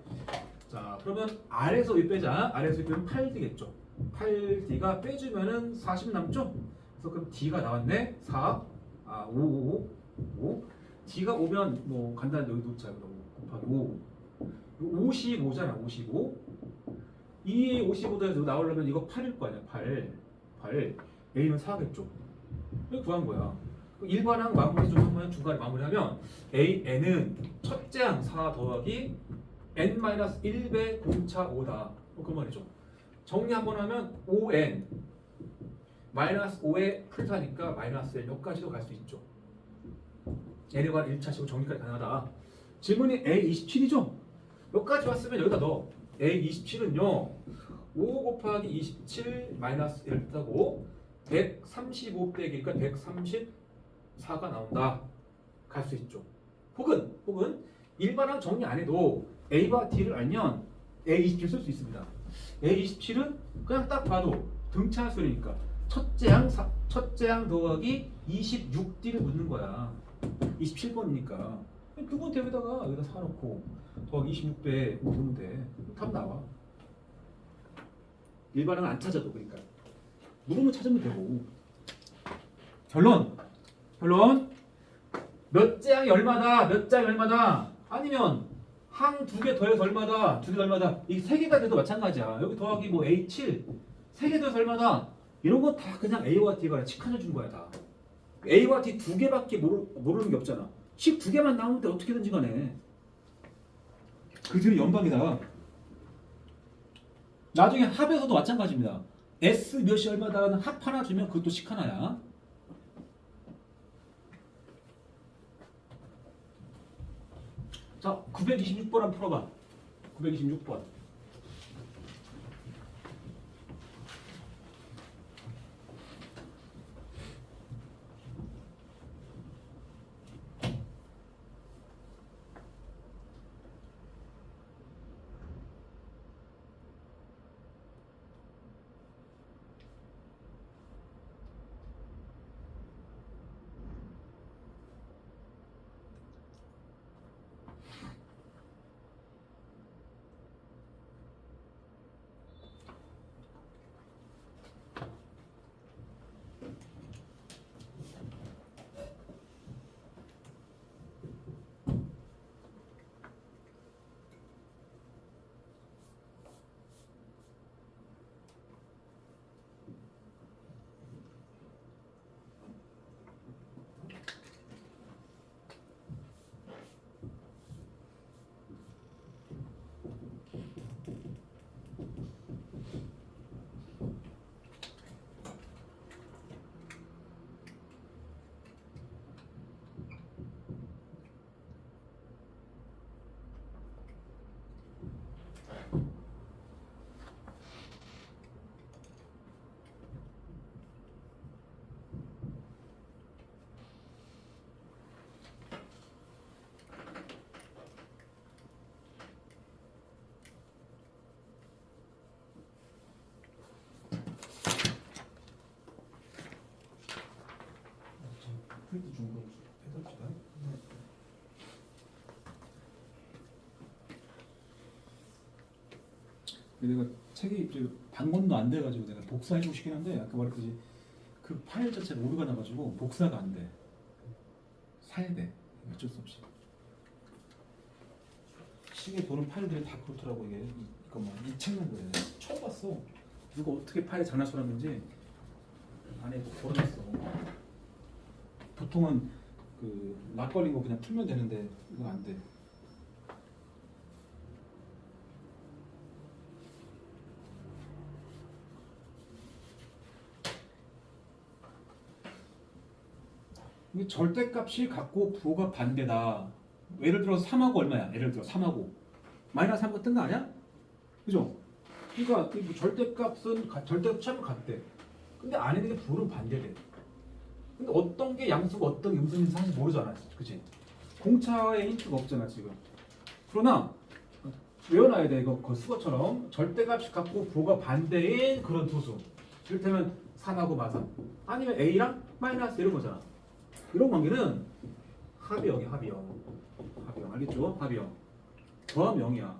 자, 그러면 R에서 위 빼자. R에서 위 빼면 8D겠죠. 8D가 빼주면은 40 남죠? 그래서 그럼 D가 나왔네. 4, 5. D가 오면 뭐 간단히 여기 놓자. 그럼 곱하기 5. 55잖아. 55. 2에 55도에서 나오려면 이거 8일 거 아니야. 8. A는 4겠죠. 이거 구한 거야. 일반항 마무리 좀 한번 중간에 마무리하면 N은 첫째 항 4 더하기 N-1배 공차 5다. 그 말이죠. 정리 한번 하면 5N 마이너스 5의 풀사니까 마이너스 N 여기까지도 갈 수 있죠. N에 관한 1차식으로 정리까지 가능하다. 질문이 A27이죠? 여기까지 왔으면 여기다 넣어. A27은요 5 곱하기 27 마이너스 1을 뜻하고 135 빼기니까 134가 나온다. 갈 수 있죠. 혹은 일반항 정리 안 해도 A와 D를 알면 A27 쓸 수 있습니다. A27은 그냥 딱 봐도 등차수니까 첫째 항 더하기 26D를 묻는 거야. 27번이니까 두 번째 여기다 사놓고 더하기 26배 묻으면 돼. 답 나와. 일반항 안 찾아도 그러니까 물으면 찾으면 되고. 결론 몇째 항이 얼마다 몇 장이 얼마다 아니면 항 두 개 더해서 얼마다 두 개 얼마다 이 세 개가 돼도 마찬가지야. 여기 더하기 뭐 A7 세 개 더해서 얼마다 이런 거 다 그냥 A와 D가 직관해 준 거야 다. A와 D 두 개밖에 모르는 게 없잖아. 식 두 개만 나오면 돼 어떻게든지 간에. 그 뒤로 연방이다. 나중에 합에서도 마찬가지입니다. S 몇이 얼마다라는 합 하나 주면 그것도 식 하나야. 자, 926번 한번 풀어봐. 926번. 내가 책이 방문도 안 돼가지고 내가 복사해주고 싶긴 한데 아까 말했듯이 그 파일 자체가 오류가 나가지고 복사가 안 돼. 사야 돼. 어쩔 수 없이. 시계 보는 파일들이 다 그렇더라고 이게. 이거만 이 책만 그래. 처음 봤어. 누가 어떻게 파일 장난쳐놨는지 안에 뭐 걸어놨어. 보통은 그 락 걸린 거 그냥 풀면 되는데 이거 안 돼. 이게 절대값이 같고 부호가 반대다. 예를 들어 3하고 얼마야? 예를 들어 3하고 마이너스 3거 뜬 거 아니야? 그죠? 그러니까 이 절대값은 절대값 처음 같대. 근데 안에 있는 게 부호는 반대돼. 근데 어떤 게 양수고 어떤 게 음수인지 사실 모르잖아. 그치? 공차에 힌트가 없잖아 지금. 그러나 외워놔야 돼. 이거 그 수거처럼 절대값이 같고 부호가 반대인 그런 두 수. 이를테면 3하고 마삼 아니면 A랑 마이너스 이런 거잖아. 이런 관계는 합이 0이야. 합이 0. 합이 0 알겠죠? 합이 0. 더하면 0이야.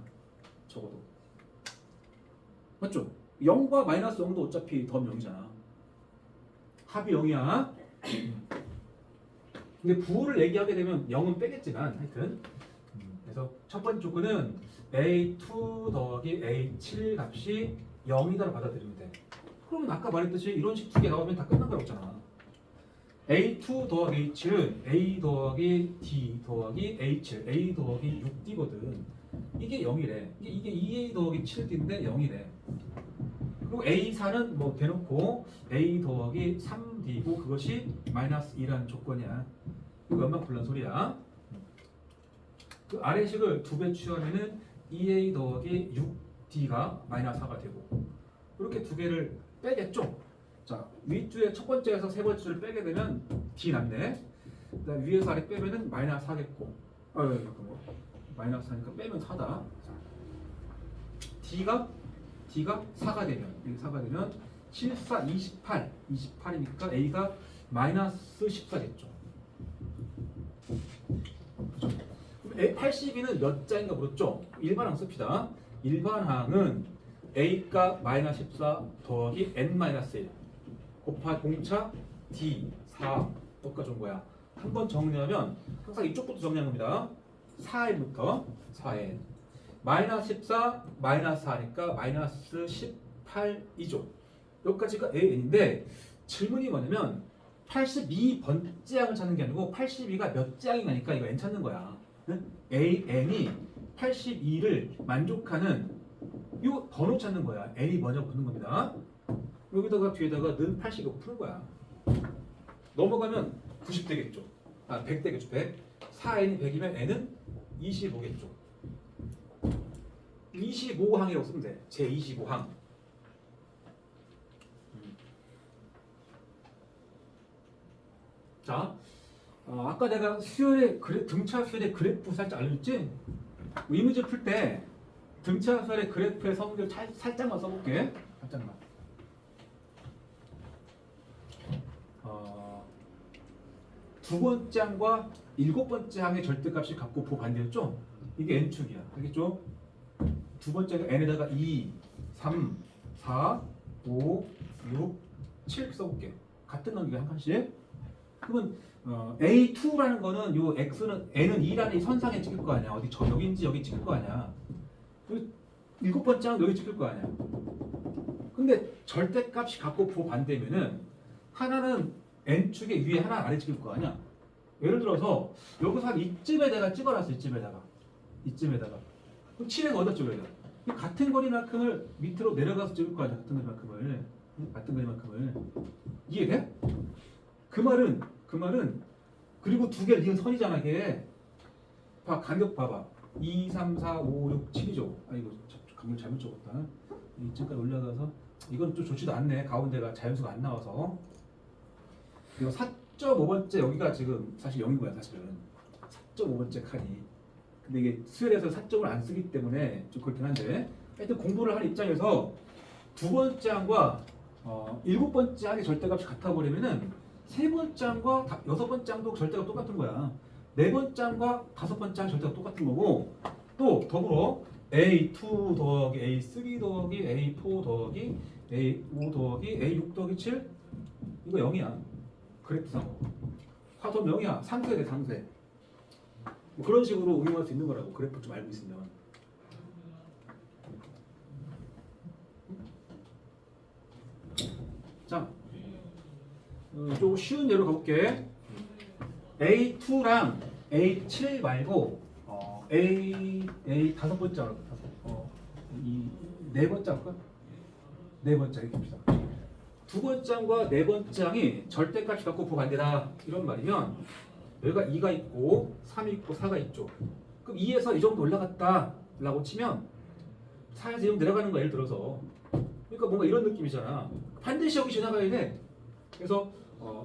적어도. 맞죠? 0과 마이너스 0도 어차피 더하면 0이잖아. 합이 0이야. 근데 부호를 얘기하게 되면 0은 빼겠지만 하여튼 그래서 첫 번째 조건은 A2 더하기 A7 값이 0이다로 받아들이면 돼. 그러면 아까 말했듯이 이런 식 두 개 나오면 다 끝난 거라고 했잖아. A2 더하기 H7은 A 더하기 D 더하기 H7 A 더하기 6D거든. 이게 0이래. 이게 2A 더하기 7D인데 0이래. 그리고 A4는 뭐 대놓고 A 더하기 3D고 그것이 마이너스 2라는 조건이야. 이거 연방불란 소리야. 그 아래식을 2배 취하면은 2A 더하기 6D가 마이너스 4가 되고 이렇게 두 개를 빼겠죠. 자, 윗줄에 첫 번째에서 세 번째를 빼게 되면 D 남네. 그다음 위에서 아래 빼면은 마이너스 4겠고. 마이너스 4니까 빼면 4다. D가 4가 되면 7, 4, 28. 28이니까 A가 마이너스 14겠죠. 그렇죠? 82는 몇 자인가 물었죠? 일반항 씁시다. 일반항은 A가 마이너스 14 더하기 N-1 곱하기 공차 D 4 여기까지 온 거야. 한 번 정리하면 항상 이쪽부터 정리한 겁니다. 4N부터 4N 마이너스 14 마이너스 4니까 마이너스 18이죠. 여기까지가 AN인데 질문이 뭐냐면 82번째 항을 찾는 게 아니고 82가 몇째 항이 나니까 이거 N 찾는 거야. AN이 82를 만족하는 이 번호 찾는 거야. N이 먼저 붙는 겁니다. 여기다가 뒤에다가 는 80이고 푸는 거야. 넘어가면 90 되겠죠. 100 되겠죠. 100. 4N이 100이면 N은 25겠죠. 25항이라고 쓰면 돼. 제 25항. 자, 아까 내가 수열의 등차 수열의 그래프 살짝 알려줬지? 이 문제 풀 때 등차 수열의 그래프의 성질 살짝만 써볼게. 살짝만. 두 번째 항과 일곱 번째 항의 절대값이 같고 부호 반대였죠? 이게 n축이야. 알겠죠? 두 번째가 n에다가 2, 3, 4, 5, 6, 7 써볼게. 같은 넘기가 한 칸씩. 그러면 A2라는 거는 요 x는 n은 2라는 이 선상에 찍힐 거 아니야. 어디 저 여기인지 여기 찍힐 거 아니야. 일곱 번째 항 여기 찍힐 거 아니야. 근데 절대값이 같고 부호 반대면은 하나는 n축의 위에 하나 아래 찍힐 거 아니야. 예를 들어서 여기서 한 이쯤에다가 찍어놨어. 이쯤에다가 그럼 7에서 어디다 찍어야 돼? 같은 거리만큼을 밑으로 내려가서 찍을 거 아니야. 같은 거리만큼을 이해돼? 그 말은 그리고 두 개를 이은 선이잖아. 이게 간격 봐봐. 2, 3, 4, 5, 6, 7이죠. 이거 간격 잘못 적었다. 이쯤까지 올라가서 이건 좀 좋지도 않네. 가운데가 자연수가 안 나와서. 그리고 4.5번째 여기가 지금 사실 0인 거야. 사실은 4.5번째 칸이. 근데 이게 수열에서 4점을 안 쓰기 때문에 좀 그렇긴 한데 하여튼 공부를 하는 입장에서 두 번째 항과 일곱 번째 항의 절대값이 같아 버리면은 세 번째 항과 여섯 번째 항도 절대가 똑같은 거야. 네 번째 항과 다섯 번째 항 절대가 똑같은 거고 또 더불어 A2 더하기 A3 더하기 A4 더하기 A5 더하기 A6 더하기 7 이거 0이야. 그래프상 화도 0이야. 상쇄 돼 상쇄. 뭐 그런 식으로 응용할 수 있는 거라고. 그래프 좀 알고 있으면. 자, 좀 쉬운 예로 가볼게. A2랑 A7 말고 A 다섯 번째 알아. 이네 번째 할까? 네 번째 이렇게 봅시다. 두 번째 장과 네 번째 장이 절대값이 갖고 부반대다 이런 말이면 여기가 2가 있고 3이 있고 4가 있죠. 그럼 2에서 이 정도 올라갔다 라고 치면 4에서 이 정도 내려가는 거야. 예를 들어서 그러니까 뭔가 이런 느낌이잖아. 반드시 여기 지나가야 돼. 그래서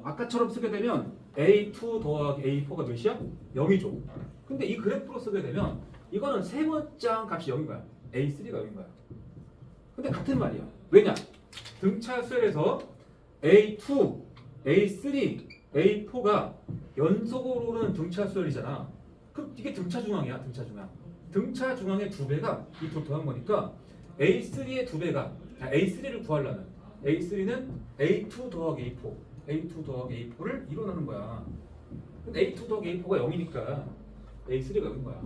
아까처럼 쓰게 되면 A2 더하기 A4가 몇이야? 0이죠. 근데 이 그래프로 쓰게 되면 이거는 세 번째 장 값이 0인 거야. A3가 0인 거야. 근데 같은 말이야. 왜냐? 등차수열에서 A2, A3, A4가 연속으로 오르는 등차수열이잖아. 그럼 이게 등차 중앙이야. 등차 중앙. 등차 중앙의 두 배가 이쪽으로 더한 거니까 A3의 두 배가 A3를 구하려면 A3는 A2 더하기 A4, A2 더하기 A4를 이뤄내는 거야. 근데 A2 더하기 A4가 0이니까 A3가 0인 거야.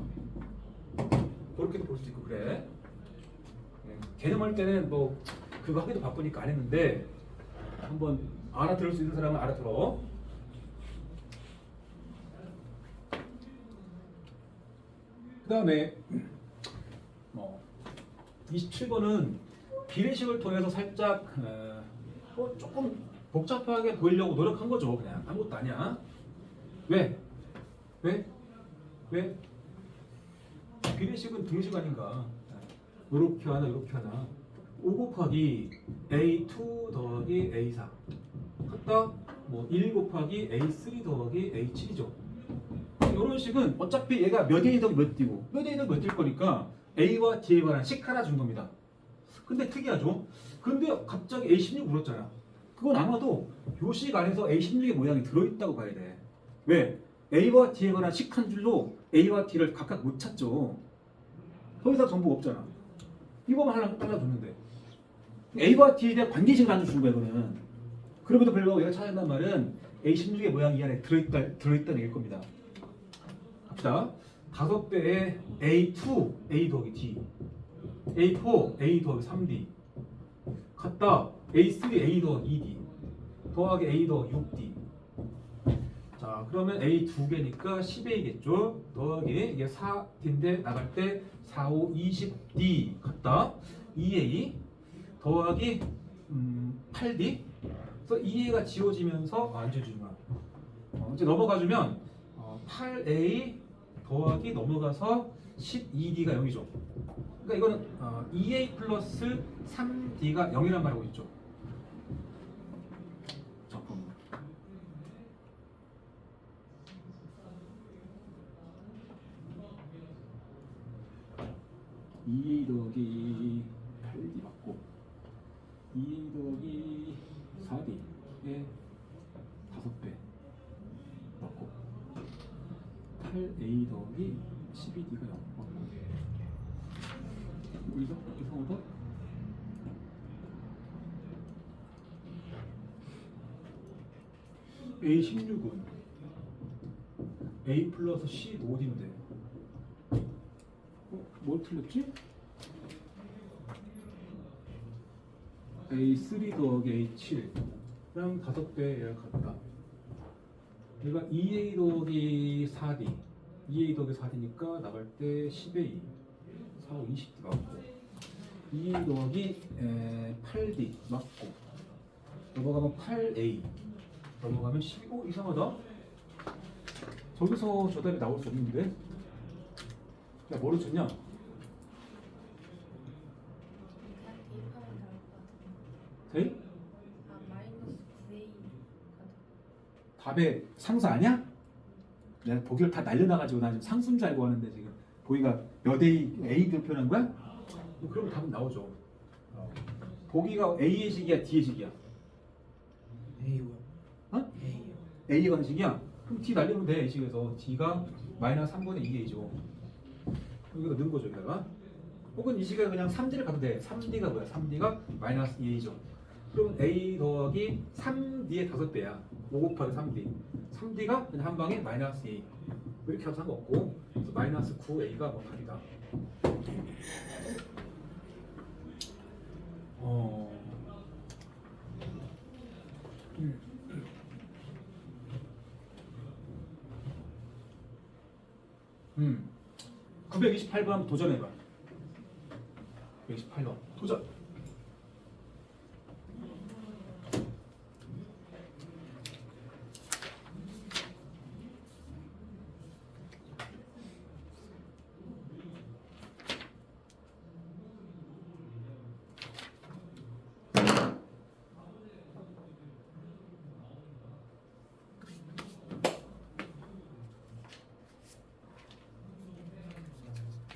그렇게도 볼 수 있고 그래. 개념할 때는 뭐 그거 하기도 바쁘니까 안 했는데 한번 알아들을 수 있는 사람은 알아들어. 그 다음에 27번은 비례식을 통해서 살짝 조금 복잡하게 보이려고 노력한 거죠. 그냥 아무것도 아니야. 왜? 왜? 왜? 비례식은 등식 아닌가? 이렇게 하나 이렇게 하나 5 곱하기 A2 더하기 A4 갖다 1 곱하기 A3 더하기 A7이죠. 이런 식은 어차피 얘가 몇 A에 더몇 띄고 몇 A에 더몇 띄일 거니까 A와 D에 관한 식 하나 준 겁니다. 근데 특이하죠? 근데 갑자기 A16 물었잖아. 그건 아마도 요 식 안에서 A16의 모양이 들어있다고 봐야 돼. 왜? A와 D에 관한 식 한 줄로 A와 D를 각각 못 찾죠. 더 이상 정보가 없잖아. 이거만 하나 잘라줬는데 A와 D에 대한 관계식을 안 준 거야 이거는. 그럼에도 불구하고 얘가 찾아낸단 말은 A16의 모양이 이 안에 들어있다는 얘기일 겁니다. 자, 5배의 A2, A 더하기 D A4, A 더하기 3D 갖다 A3, A 더하기 2D 더하기 A 더하기 6D. 자, 그러면 A 2개니까 10A겠죠. 더하기 이게 4D인데 나갈 때 4, 5, 20D 갖다 2A 더하기 8D. 그래서 2A가 지워지면서 안 지워지구나. 이제 넘어가주면 8A 더하기 넘어가서 12D가 0이죠. 그러니까 이거는 2A 플러스 3D가 0이란 말하고 있죠. 잠깐만. 2A 더하기 8D 맞고 2A 더하기 4D의 5배 맞고 8A 더하기 12D가 0 맞고 이상하다? A16은 A 플러스 15D인데 뭘 틀렸지? A3 더하기 A7랑 5배가 같다. 얘가 2A 더하기 4D 2A 더하기 4D니까 나갈 때 10A 4, 5, 20D 맞고 2A 더하기 8D 맞고 넘어가면 8A 넘어가면 15 이상하다? 저기서 저 답이 나올 수 없는데? 야, 뭐를 쳤냐? 돼? 마이너스 9A 답의 상수 아니야? 내가 보기를 다 날려놔가지고 나 지금 상수인 줄 알고 하는데 지금 보기가 몇 A 표현한 거야? 그럼 답은 나오죠. 보기가 A의 식이야 D의 식이야? A요. 어? A요. A가 식이야? 그럼 D 날리면 돼. 이 식에서 D가 마이너스 3분의 2A죠. 여기다 넣은 거죠 여기다가. 혹은 이 시각에 그냥 3D를 가도 돼. 3D가 뭐야? 3D가 마이너스 2A죠. 그럼 A 더하기 3D의 5배야. 5 곱하기 3D. 3D가 그냥 한 방에 마이너스 2. 이렇게 하도 상관없고. 그래서 마이너스 9A가 뭐 답이다. 음. 928번 도전해봐. 928번 도전.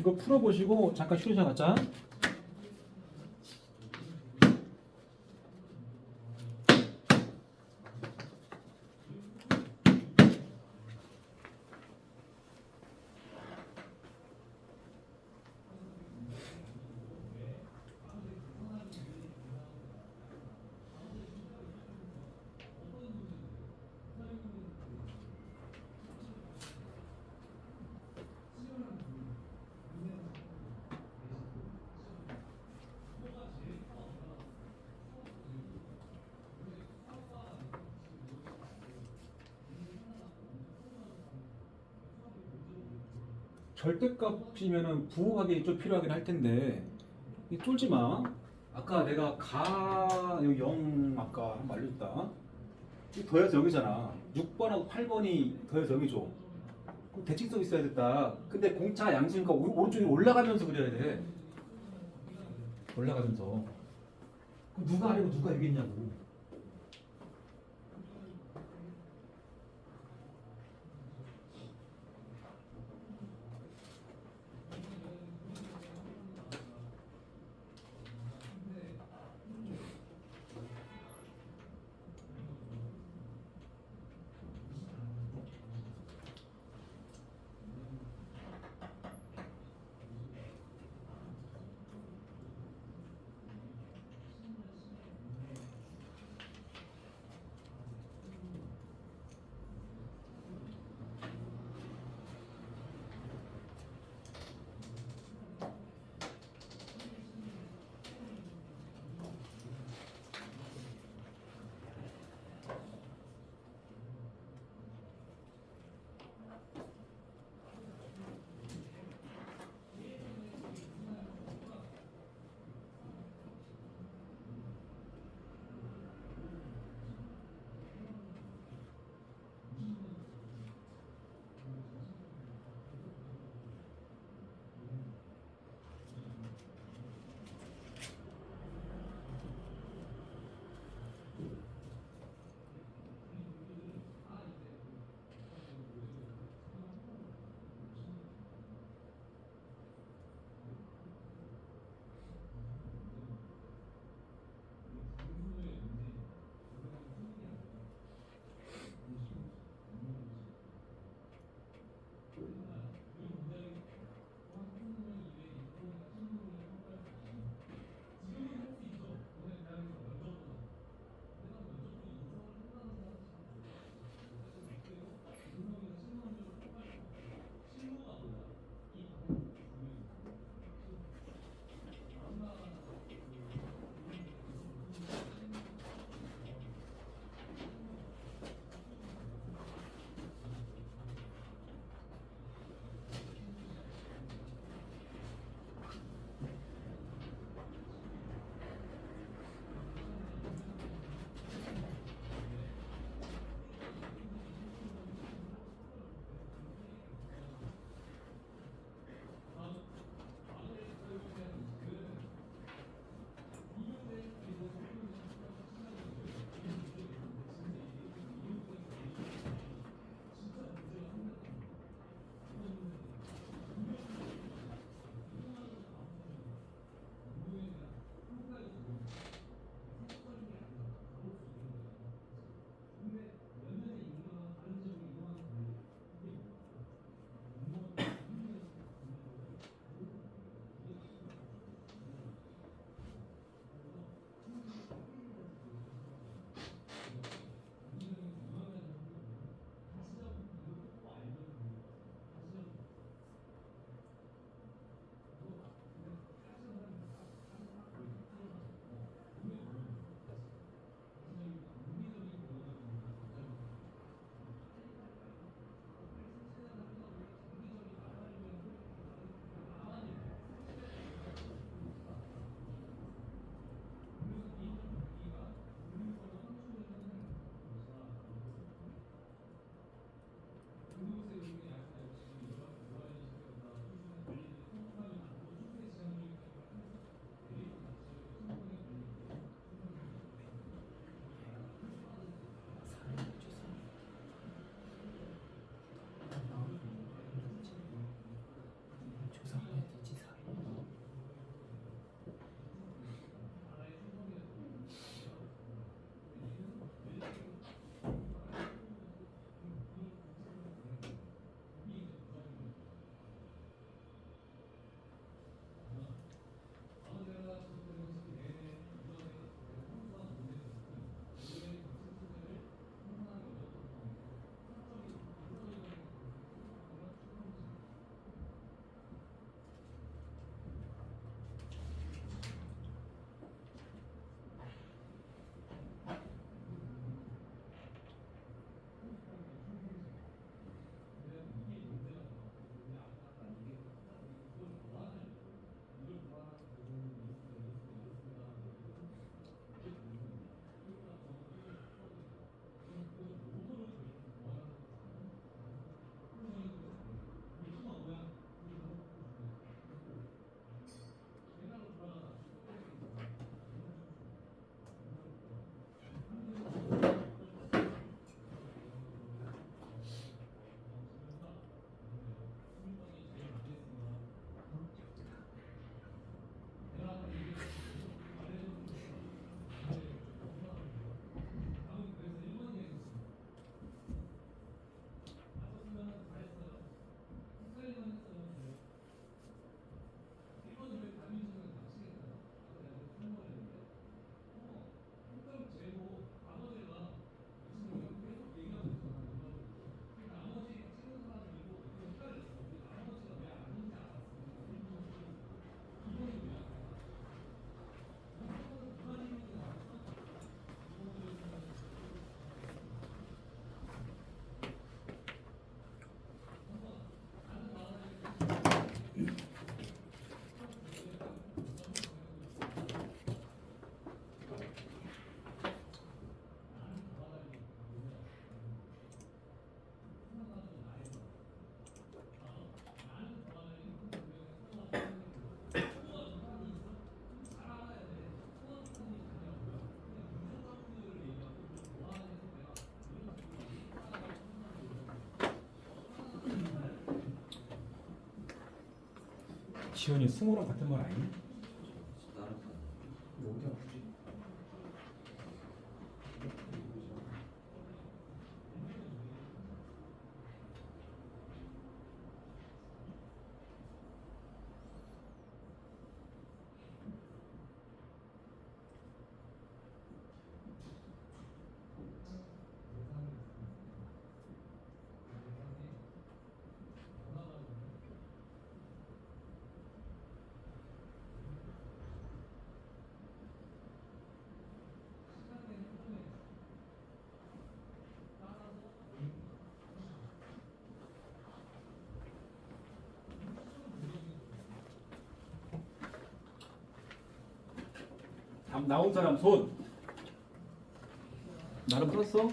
이거 풀어보시고 잠깐 쉬자 갖자. 절대값이면은 부호각이 좀 필요하긴 할 텐데 이 쫄지 마. 아까 내가 여기 0 아까 한번 알려줬다. 이 더해서 0이잖아. 6번하고 8번이 더해서 0이죠. 그럼 대칭성 있어야 됐다. 근데 공차 양수니까 오른쪽이 올라가면서 그려야 돼. 올라가면서. 그럼 누가 아래고 누가 위겠냐고. 지연이 승우랑 같은 말 아니니? 다른 판. 뭐 어디 아프지? 답 나온 사람 손. 나름 썼어?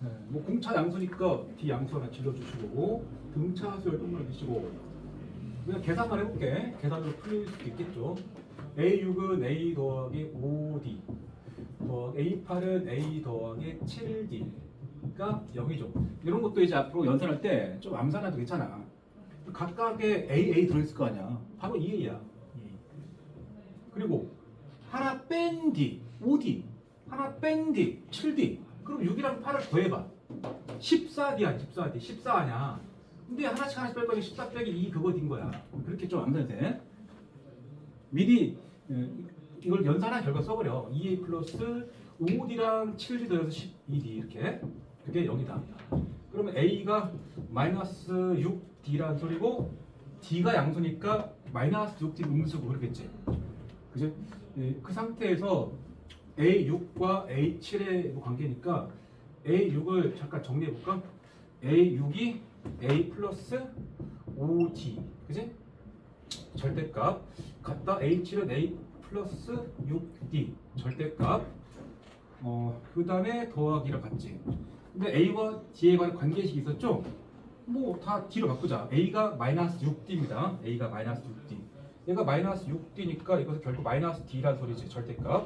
네, 뭐 공차 양수니까 D 양수 하나 질러주시고 등차 수열 동그라 주시고 그냥 계산만 해볼게. 계산으로 풀릴 수도 있겠죠. A6은 A 더하기 5D 더하기 A8은 A 더하기 7D가 0이죠. 이런 것도 이제 앞으로 연산할 때 좀 암산해도 괜찮아. 각각의 AA 들어있을 거 아니야. 바로 2A야. 그리고 하나 뺀 D, 5D, 하나 뺀 D, 7D. 그럼 6이랑 8을 더해봐. 14D 아니 14D, 14 아냐. 근데 하나씩 뺄 거니 14 빼기 2 그거 din 거야. 그렇게 좀 암산이 돼. 미리 이걸 연산한 결과 써버려. 2A 플러스 5D랑 7D 더해서 12D 이렇게. 그게 0이다. 그러면 A가 마이너스 6D라는 소리고 D가 양수니까 마이너스 6D 음수고 그러겠지. 그죠? 그 상태에서 A6과 A7의 관계니까 A6을 잠깐 정리해볼까? A6이 A 플러스 5D 그지? 절대값 같다. A7은 A 플러스 6D 절대값 그 다음에 더하기랑 같지. 근데 A와 D에 관한 관계식이 있었죠? 뭐 다 D로 바꾸자. A가 마이너스 6D입니다. A가 마이너스 6D 얘가 마이너스 6D니까 이것은 결국 마이너스 D라는 소리지. 절대값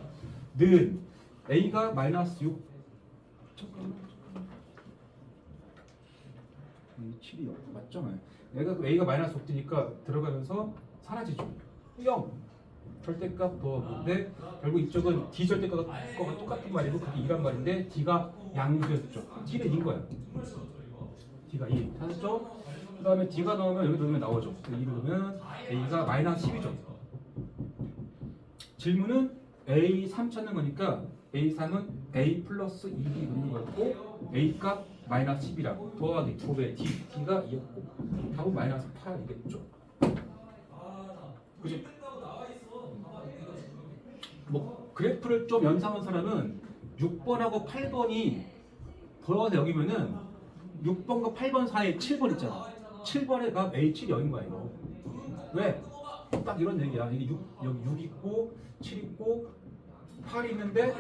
는 A가 마이너스 6 잠깐만 7이 0 맞죠? 얘가 A가 마이너스 6D니까 들어가면서 사라지죠. 0 절대값 더하기인데 결국 이쪽은 D 절대값과 똑같은 말이고 그게 2란 말인데 D가 양수였죠. D는 2인 거야. D가 2 찾았죠? 그 다음에 D가 나오면 여기 넣으면 나오죠. 2 넣으면 A가 마이너스 10이죠. 질문은 A3 찾는 거니까 A3은 A 플러스 2B 넣는 거였고 A값 마이너스 10이라고 더하기 2배 D, D가 2였고 답은 마이너스 8이겠죠. 그지? 뭐 그래프를 좀 연상한 사람은 6번하고 8번이 더해서 여기면은 6번과 8번 사이에 7번 있잖아. 7번의 값 A7이 0인 거야 이거. 왜? 딱 이런 얘기야. 이게 6, 여기 6 있고 7 있고 8 있는데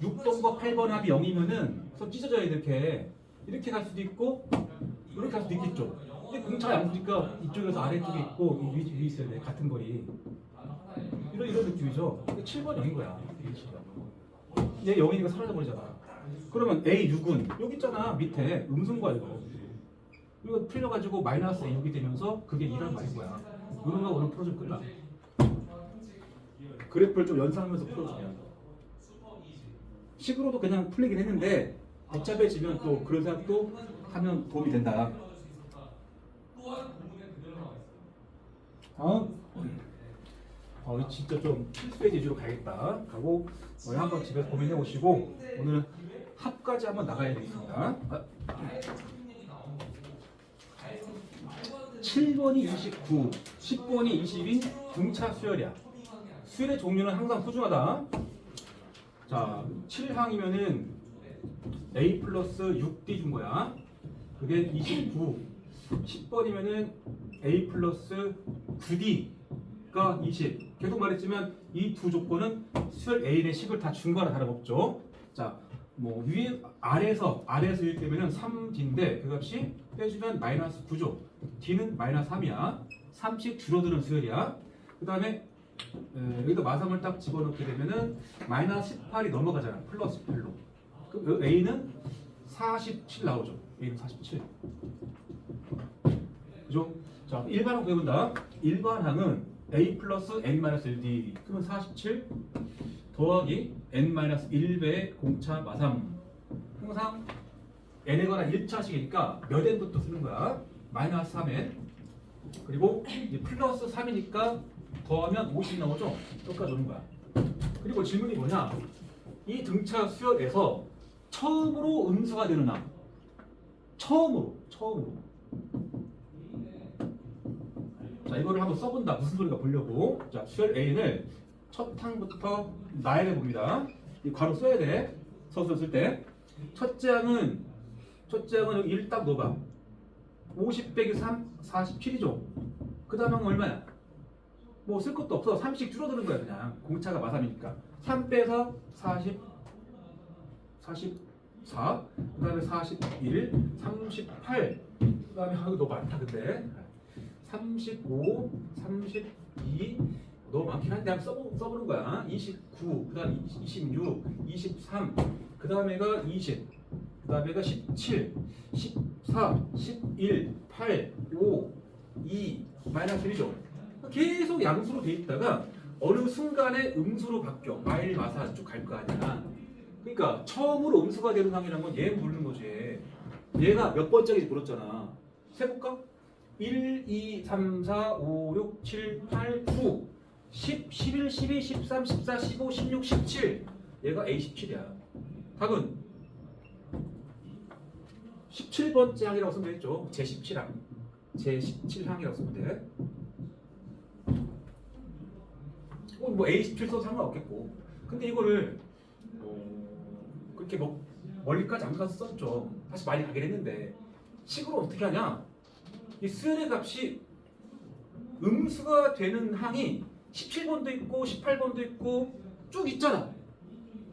6번과 8번 합이 0이면은 그래서 찢어져야 이렇게 갈 수도 있고 이렇게 갈 수도 있겠죠. 근데 공차가 양수니까 이쪽에서 아래쪽에 있고 위에 있어야 돼. 같은 거리. 이런 느낌이죠. 근데 7번 0인 거야. 얘 0이니까 사라져 버리잖아. 그러면 A6은 여기 있잖아. 밑에 음수인거야 이거. 이거 풀려가지고 마이너스 A6이 되면서 그게 2란 말인 거야. 이런 거 오늘 풀어줄 거야. 그래프를 좀 연상하면서 풀어주면 식으로도 그냥 풀리긴 했는데 복잡해지면 또 그런 생각도 하면 도움이 된다. 다음 진짜 좀 필수의 위주로 가야겠다. 가고 한번 집에서 고민해 보시고 오늘 합까지 한번 나가야 되겠습니다. 7번이 29, 10번이 20인 등차 수열이야. 수열의 종류는 항상 소중하다. 자, 7항이면은 A 플러스 6D 준 거야. 그게 29. 10번이면은 A 플러스 9D가 20. 계속 말했지만 이 두 조건은 수열 A의 식을 다 준 거나 다름없죠. 자, 뭐 위에 아래에서 1 때문에 3D인데 그 값이 빼주면 마이너스 9죠. D는 마이너스 3이야. 3씩 줄어드는 수열이야. 그 다음에 여기다 마삼을 딱 집어넣게 되면은 마이너스 18이 넘어가잖아. 플러스 18로. 그 A는 47 나오죠. A는 47. 그죠? 자, 일반항 구해본다. 일반항은 a 플러스 n-1d 그러면 47 더하기 n-1배의 공차 마삼. 항상 n에 관한 1차식이니까 몇 n부터 쓰는 거야? 마이너스 3n. 그리고 이제 플러스 3이니까 더하면 50 나오죠? 여기까지 오는 거야. 그리고 질문이 뭐냐? 이 등차 수열에서 처음으로 음수가 되는 항. 처음으로. 자, 이거를 한번 써본다. 무슨 소리가 보려고. 자, 수열 A를 첫 항부터 나열해 봅니다. 이 괄호 써야 돼. 서술 쓸 때. 첫째 항은 여기 1 딱 넣어봐. 50 빼기 3, 47이죠. 그 다음 항은 얼마야? 뭐 쓸 것도 없어. 30씩 줄어드는 거야 그냥. 공차가 마삼이니까. 3 빼서 40, 44, 그 다음에 41, 38, 그 다음에 너무 많다 근데 35, 32 너무 많긴 한데 한번 써보는 거야. 29, 그 다음에 26, 23, 그 다음에가 20, 그 다음에가 17, 14, 11, 8, 5, 2, 마이너스 1이죠. 계속 양수로 돼 있다가 어느 순간에 음수로 바뀌어. 마일 마사 쭉 갈 거 아니야. 그러니까 처음으로 음수가 되는 항이라는 건 얘 부르는 거지. 얘가 몇 번째인지 물었잖아. 세볼까? 1, 2, 3, 4, 5, 6, 7, 8, 9, 10, 11, 12, 13, 14, 15, 16, 17. 얘가 A17이야. 답은 17번째 항이라고 쓰면 되겠죠. 제17항. 제17항이라고 쓰면 돼. 뭐 A17 써도 상관없겠고. 근데 이거를 그렇게 뭐 멀리까지 안 가서 썼죠. 사실 많이 가긴 했는데 식으로 어떻게 하냐? 이 수열의 값이 음수가 되는 항이 17번도 있고 18번도 있고 쭉 있잖아.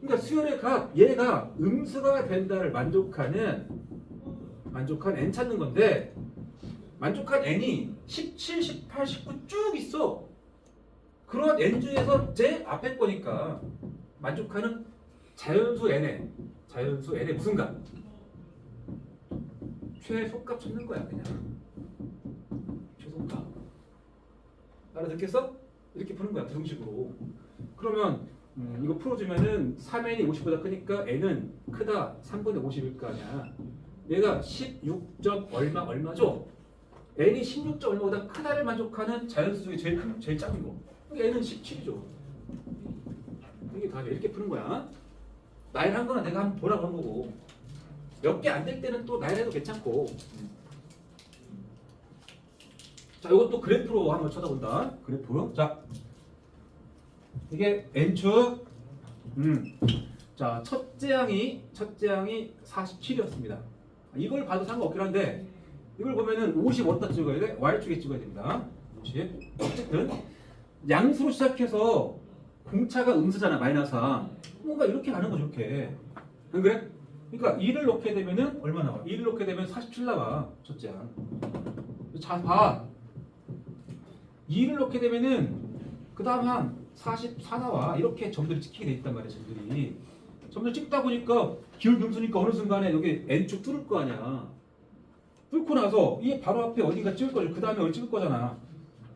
그러니까 수열의 값 얘가 음수가 된다를 만족한 n 찾는 건데 만족한 n이 17, 18, 19 쭉 있어. 그런 n 중에서 제일 앞에 거니까 만족하는 자연수 n의 무슨 값? 최소값 찾는 거야 그냥. 최소값. 알아듣겠어? 이렇게 푸는 거야 부등식으로. 그러면 이거 풀어주면은 3n이 50보다 크니까 n은 크다 3분의 50일 거 아니야. 얘가 16점 얼마죠? n이 16점 얼마보다 크다를 만족하는 자연수 중에 제일 작은 거. 그러니까 n은 17이죠. 이게 다 이렇게 푸는 거야. 나열한 거는 내가 한번 보라고 한 거고 몇 개 안 될 때는 또 나열해도 괜찮고. 자, 이것도 그래프로 한번 쳐다본다. 그래프. 자, 이게 n축. 자, 첫째 항이 47이었습니다. 이걸 봐도 상관없긴 한데 이걸 보면은 50 어디다 찍어야 돼? y축에 찍어야 됩니다. 50. 어쨌든 양수로 시작해서 공차가 음수잖아. 마이너스 3. 뭔가 이렇게 가는 거죠. 이렇게. 안 그래? 그러니까 2를 넣게 되면은 얼마 나와? 2를 넣게 되면 47 나와. 첫째 항. 자, 봐. 2를 넣게 되면은 그 다음 한 44 나와. 이렇게 점들이 찍히게 돼 있단 말이야. 점들 찍다 보니까 기울기 음수니까 어느 순간에 여기 n축 뚫을 거 아니야. 뚫고 나서 이 바로 앞에 어딘가 찍을 거죠. 그 다음에 어디 찍을 거잖아.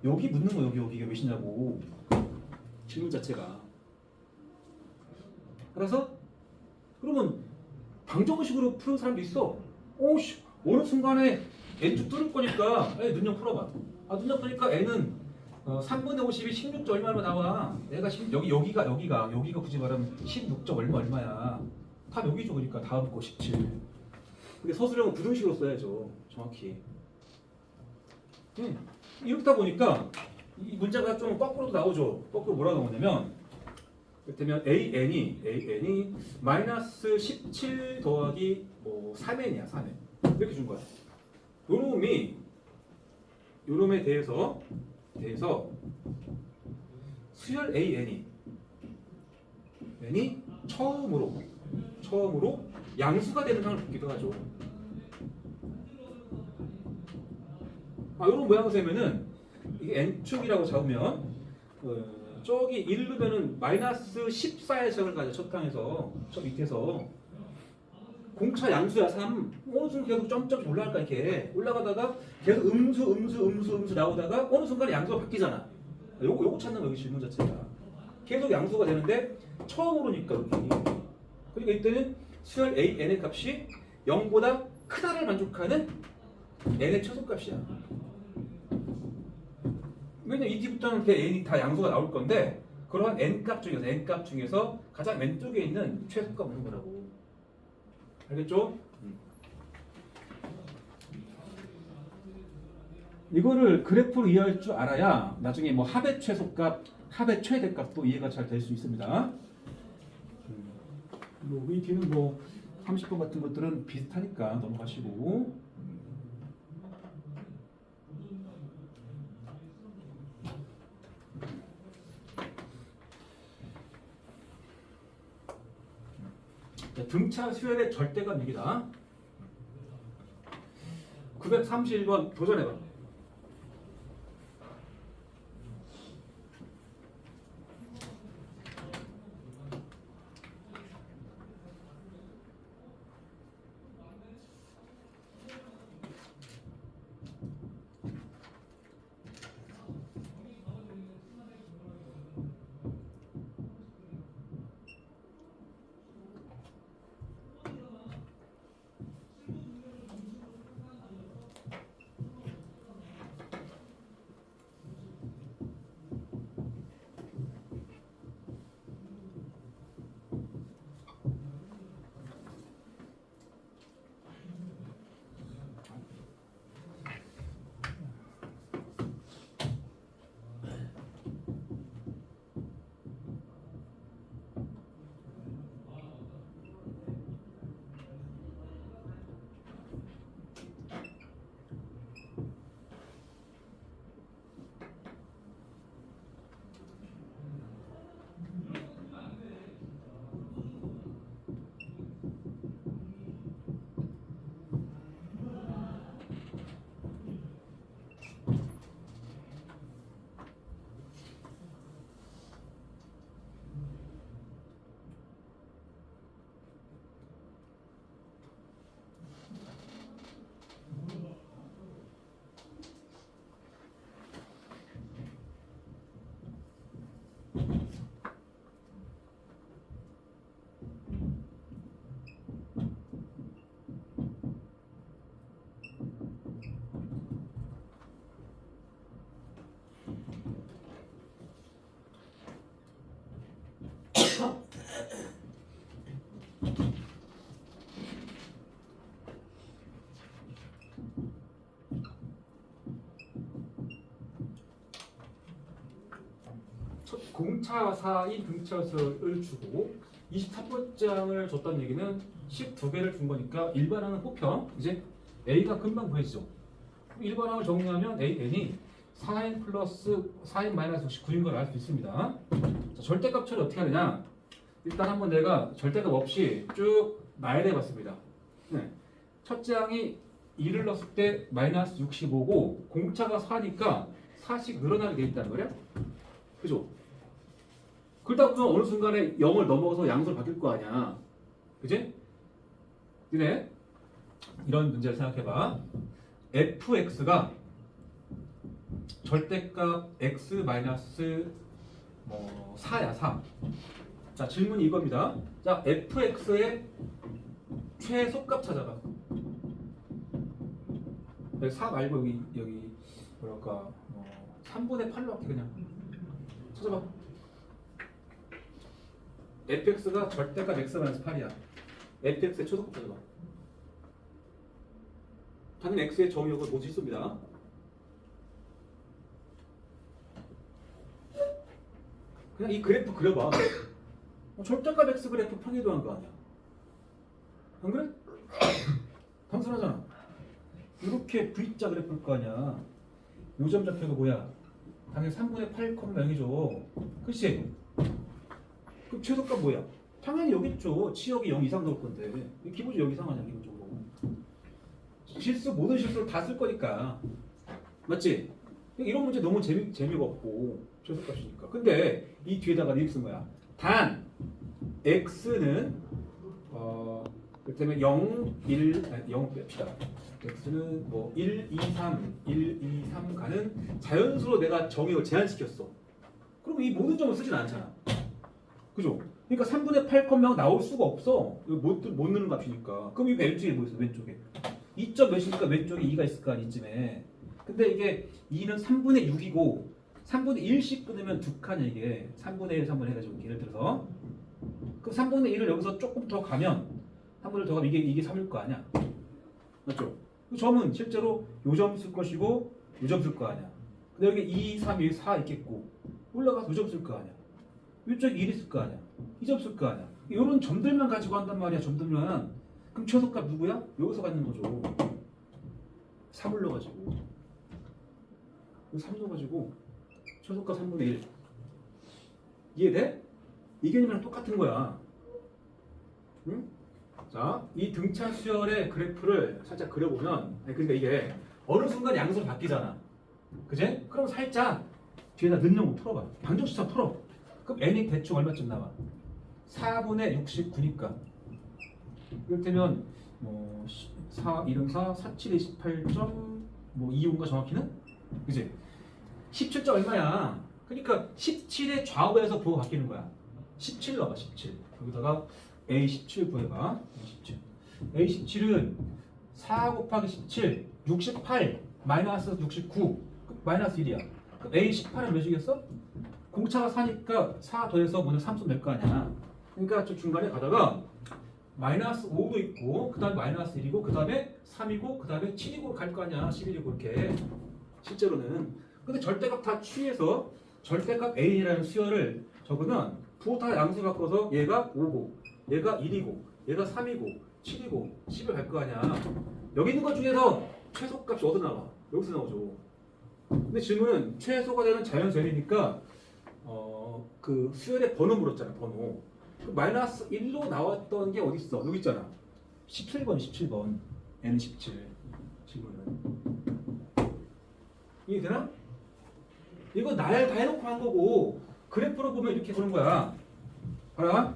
여기 묻는 거. 여기가 몇이냐고. 질문 자체가. 그래서 그러면 방정식으로 푸는 사람도 있어. 오씨, 어느 순간에 n축 뚫을 거니까 눈형 풀어봐. 눈형 푸니까 n은 3분의 50이 16점 얼마로 나와. 내가 여기가 굳이 말하면 16점 얼마야. 다 여기죠. 그러니까 다음 거 17. 근데 서술형은 부등식으로 써야죠. 정확히. 이렇다 보니까 이 문자가 좀 거꾸로도 나오죠. 거꾸로 뭐라고 나오냐면 그렇다면 AN이 마이너스 17 더하기 뭐 3n이야. 3n. 이렇게 준 거야. 요놈에 대해서 수열 AN이 처음으로 양수가 되는 항을 붙기도 하죠. 이런 모양을 세면은 이게 n축이라고 잡으면 저기 1루면은 마이너스 14의 적을 가져. 첫 항에서 저 밑에서 공차 양수야 3. 어느 순간 계속 점점 올라갈까 이렇게 올라가다가 계속 음수 나오다가 어느 순간 양수가 바뀌잖아. 요거 찾는 거 여기 질문 자체가 계속 양수가 되는데 처음 오르니까 여기. 그러니까 이때는 수열 a n의 값이 0보다 크다를 만족하는 n의 최소값이야. 왜냐면 이때부터는 그 n이 다 양수가 나올 건데 그러한 n값 중에서 가장 왼쪽에 있는 최소값 오는 거라고. 알겠죠? 이거를 그래프로 이해할 줄 알아야 나중에 뭐 합의 최소값, 합의 최대값도 이해가 잘 될 수 있습니다. 이 뒤는 뭐 30번 같은 것들은 비슷하니까 넘어가시고. 등차 수열의 절대값 얘기다. 931번 도전해봐. 공차사인 등차수를 주고 23번장을 줬다는 얘기는 12개를 준 거니까 일반항은 호평. 이제 A가 금방 구해지죠. 일반항을 정리하면 AN이 4n 플러스 4n 마이너스 69인 걸 알 수 있습니다. 자, 절대값 처리 어떻게 하느냐? 일단 한번 내가 절대값 없이 쭉 나열해 봤습니다. 네. 첫째 항이 2를 넣었을 때 마이너스 65고 공차가 4니까 4씩 늘어나게 돼 있다는 거야. 그죠? 그러다 보면 어느 순간에 0을 넘어서 양수로 바뀔 거 아니야. 그지? 니네 이런 문제를 생각해봐. fx가 절대값 x 마이너스 뭐 4야 4. 자 질문이 이겁니다. 자 fx의 최소값 찾아봐. 4 말고 여기 뭐랄까 3분의 8로 할게 그냥. 찾아봐. fx가 절대값 x 마이너스 8이야. fx의 최소값 찾아봐. 당연 x의 정의역은 모두 실수입니다. 그냥 이 그래프 그려봐. 절대값 x 그래프 평이도 한 거 아니야. 안 그래? 단순하잖아. 이렇게 V자 그래프일 거 아니야. 요점 좌표가 뭐야? 당연히 3분의 8, 0이죠. 그치? 그럼 최소값 뭐야? 당연히 여기 있죠. 치역이 0 이상 나올 건데. 기본적으로 0 이상 아니야, 기본적으로. 모든 실수를 다 쓸 거니까. 맞지? 이런 문제 너무 재미가 없고 최소값이니까. 근데 이 뒤에다가 이렇게 쓴 거야. 단 x는 그다음에 0, 1, 0 뺍시다. x는 뭐 1, 2, 3, 1, 2, 3 가는 자연수로 내가 정의를 제한시켰어. 그럼 이 모든 점을 쓰진 않잖아. 그죠? 그러니까 3분의 8, 나올 수가 없어. 이거 못 넣는 값이니까. 그럼 이 왼쪽에 뭐 있어? 왼쪽에 2점 몇이니까 왼쪽에 2가 있을 거 아니 이쯤에. 근데 이게 2는 3분의 6이고 3분의 1씩 끊으면 두 칸이야 이게. 3분의 1, 3분의 1 해가지고 예를 들어서 그럼 3분의 1을 여기서 조금 더 가면 3분의 1 더 가면 이게 3일 거 아니야. 맞죠? 그 점은 실제로 요점 쓸 것이고 요점 쓸 거 아니야. 근데 여기 2, 3, 1, 4 있겠고 올라가서 요점 쓸 거 아니야. 이쪽에 1 있을 거 아니야. 2점 쓸 거 아니야. 이런 점들만 가지고 한단 말이야. 점들만. 그럼 최소값 누구야? 여기서 갖는 거죠. 3을 넣어가지고 3 넣어가지고 최소값 3분의 1 이해돼? 이 개념이랑 똑같은 거야. 응? 자, 이 등차 수열의 그래프를 살짝 그려보면 그러니까 이게 어느 순간 양수로 바뀌잖아. 그제? 그럼 살짝 뒤에다 는형을 풀어봐. 방정식처럼 풀어. 그럼 n이 대충 얼마쯤 나와? 4분의 69니까 이를테면 뭐 4, 1은 4, 4, 7, 28점 뭐 25인가 정확히는? 그지? 17점 얼마야? 그러니까 17의 좌우에서 부호가 바뀌는 거야. 17 넣어봐. 17 여기다가 A17 구해봐. A17 A17은 4 곱하기 17 68 마이너스 69 마이너스 1이야. 그럼 A18은 몇이겠어? 공차가 4니까 4 더해서 오늘 3수 낼 거 아니야. 그러니까 저 중간에 가다가 마이너스 5도 있고 그 다음에 마이너스 1이고 그 다음에 3이고 그 다음에 7이고 갈 거 아니야. 11이고 이렇게 실제로는. 근데 절대값 다 취해서 절대값 A라는 수열을 적으면 부호 다 양수 바꿔서 얘가 5고 얘가 1이고 얘가 3이고 7이고 10을 갈 거 아니야. 여기 있는 것 중에서 최소값이 어디서 나와? 여기서 나오죠. 근데 질문은 최소가 되는 자연수열이니까 그 수열의 번호 물었잖아. 번호. 그 마이너스 1로 나왔던 게 어디 있어? 여기 있잖아. 17번 17번 N은 17 질문은 이해되나? 이거 날 다 해놓고 한 거고 그래프로 보면 이렇게 보는 거야. 알아?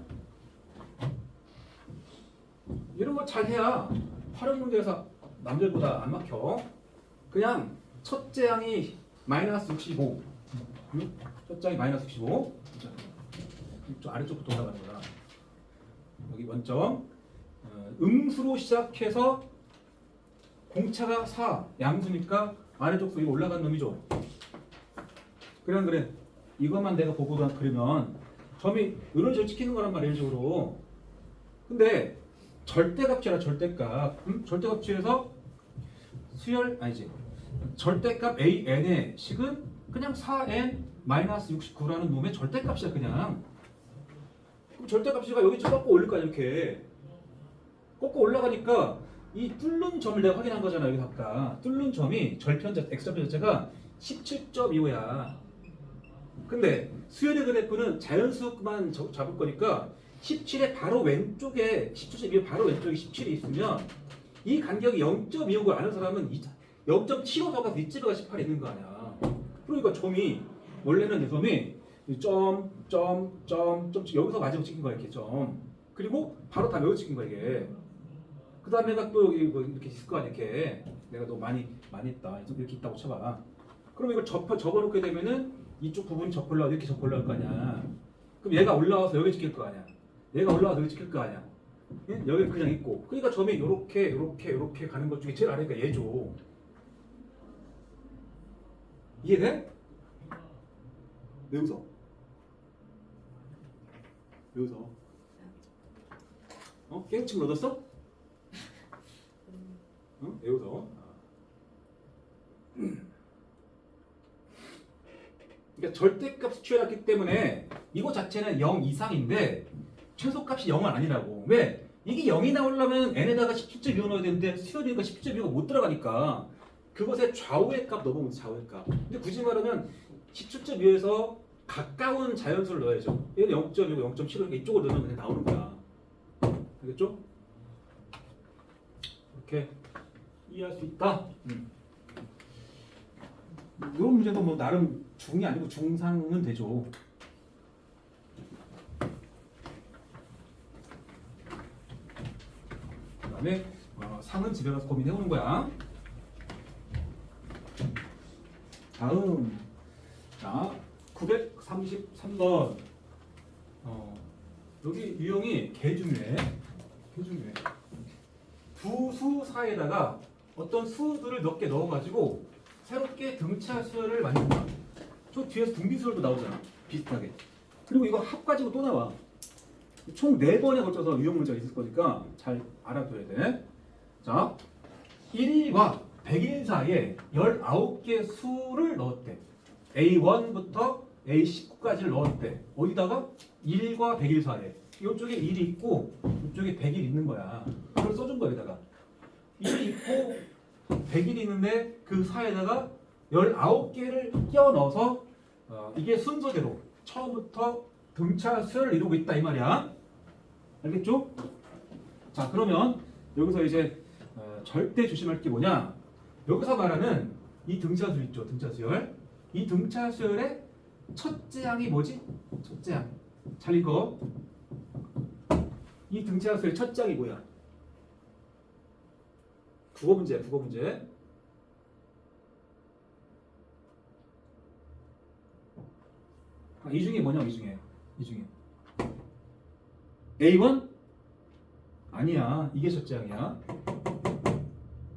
이런 거 잘 해야 활용 문제에서 남들보다 안 막혀. 그냥 첫째 항이 마이너스 65 응? 첫째 항이 마이너스 65 좀 아래쪽부터 올라가는 거야. 여기 원점 음수로 시작해서 공차가 4 양수니까 아래쪽 수위로 올라간 놈이죠. 그래 이것만 내가 보고 그러면 점이 이런 식으로 찍히는 거란 말이야 일적으로. 근데 절대값이라 절대값 절대값 취해서 수열 아니지 절대값 AN의 식은 그냥 4N 마이너스 69라는 놈의 절대값이야 그냥. 그럼 절대값이가 여기 쳐갖고 올릴 거야 이렇게 꺾고 올라가니까 이 뚫는 점을 내가 확인한 거잖아. 여기 아까 뚫는 점이 절편자 x절편 자체가 17.25야. 근데 수열의 그래프는 자연수만 잡을 거니까 17의 바로 왼쪽에 17.25 바로 왼쪽에 17이 있으면 이 간격이 0.25를 아는 사람은 0.75 더 가서 이쯤에 18이 있는 거 아니야. 그러니까 점이 원래는 이 점이 점 여기서 마지막 찍힌 거야 이렇게 점. 그리고 바로 다 여기 찍힌 거야 이게. 그 다음에가 또 여기 뭐 이렇게 있을 거 아니야 이렇게. 내가 너무 많이 했다. 이렇게 있다고 쳐봐. 그럼 이걸 접어놓게 되면은 이쪽 부분이 이렇게 접어 올라올 거 아니야. 그럼 얘가 올라와서 여기 찍힐 거 아니야. 얘가 올라와서 여기 찍힐 거 아니야. 예? 여기 그냥 있고. 그러니까 점이 이렇게 가는 것 중에 제일 아래가 얘죠. 이해돼? 왜 웃어? 왜 웃어? 깨우침을 얻었어? 왜 웃어? 그러니까 절대값이 취해놨기 때문에 이거 자체는 0 이상인데 최소값이 0은 아니라고. 왜? 이게 0이 나오려면 n에다가 17.25 넣어야 되는데 수열이니까 17.25가 못 들어가니까 그것의 좌우의 값 넣어보면 좌우의 값. 근데 굳이 말하면 17.25에서 가까운 자연수를 넣어야죠. 얘는 0.25, 0.75 이쪽으로 넣으면 그냥 나오는 거야. 알겠죠? 이렇게 이해할 수 있다. 이런 문제도 뭐 나름 중이 아니고 중상은 되죠. 그다음에 상은 집에 가서 고민해 오는 거야. 다음 자 933번 여기 유형이 개 중에 두 수 사이에다가 어떤 수들을 몇 개 넣어가지고 새롭게 등차 수열을 만든다. 저 뒤에서 등비수열도 나오잖아. 비슷하게. 그리고 이거 합 가지고 또 나와. 총 4번에 걸쳐서 유형 문제가 있을 거니까 잘 알아둬야 돼. 자, 1과 100일 사이에 19개 수를 넣었대. A1부터 A19까지를 넣었대. 어디다가? 1과 100일 사이에. 이쪽에 1이 있고 이쪽에 100일 있는 거야. 그걸 써준 거야, 여기다가. 1이 있고 100일이 있는데 그 사이에다가 19개를 끼워 넣어서 이게 순서대로 처음부터 등차 수열을 이루고 있다 이 말이야. 알겠죠? 자, 그러면 여기서 이제 절대 조심할 게 뭐냐? 여기서 말하는 이 등차수열 있죠, 등차수열. 이 등차수열의 첫째 항이 뭐지? 첫째 항. 잘 읽어. 이 등차수열의 첫째 항이 뭐야? 국어 문제야, 국어 문제. 이 중에 뭐냐, 이 중에. A1? 아니야. 이게 첫째 항이야.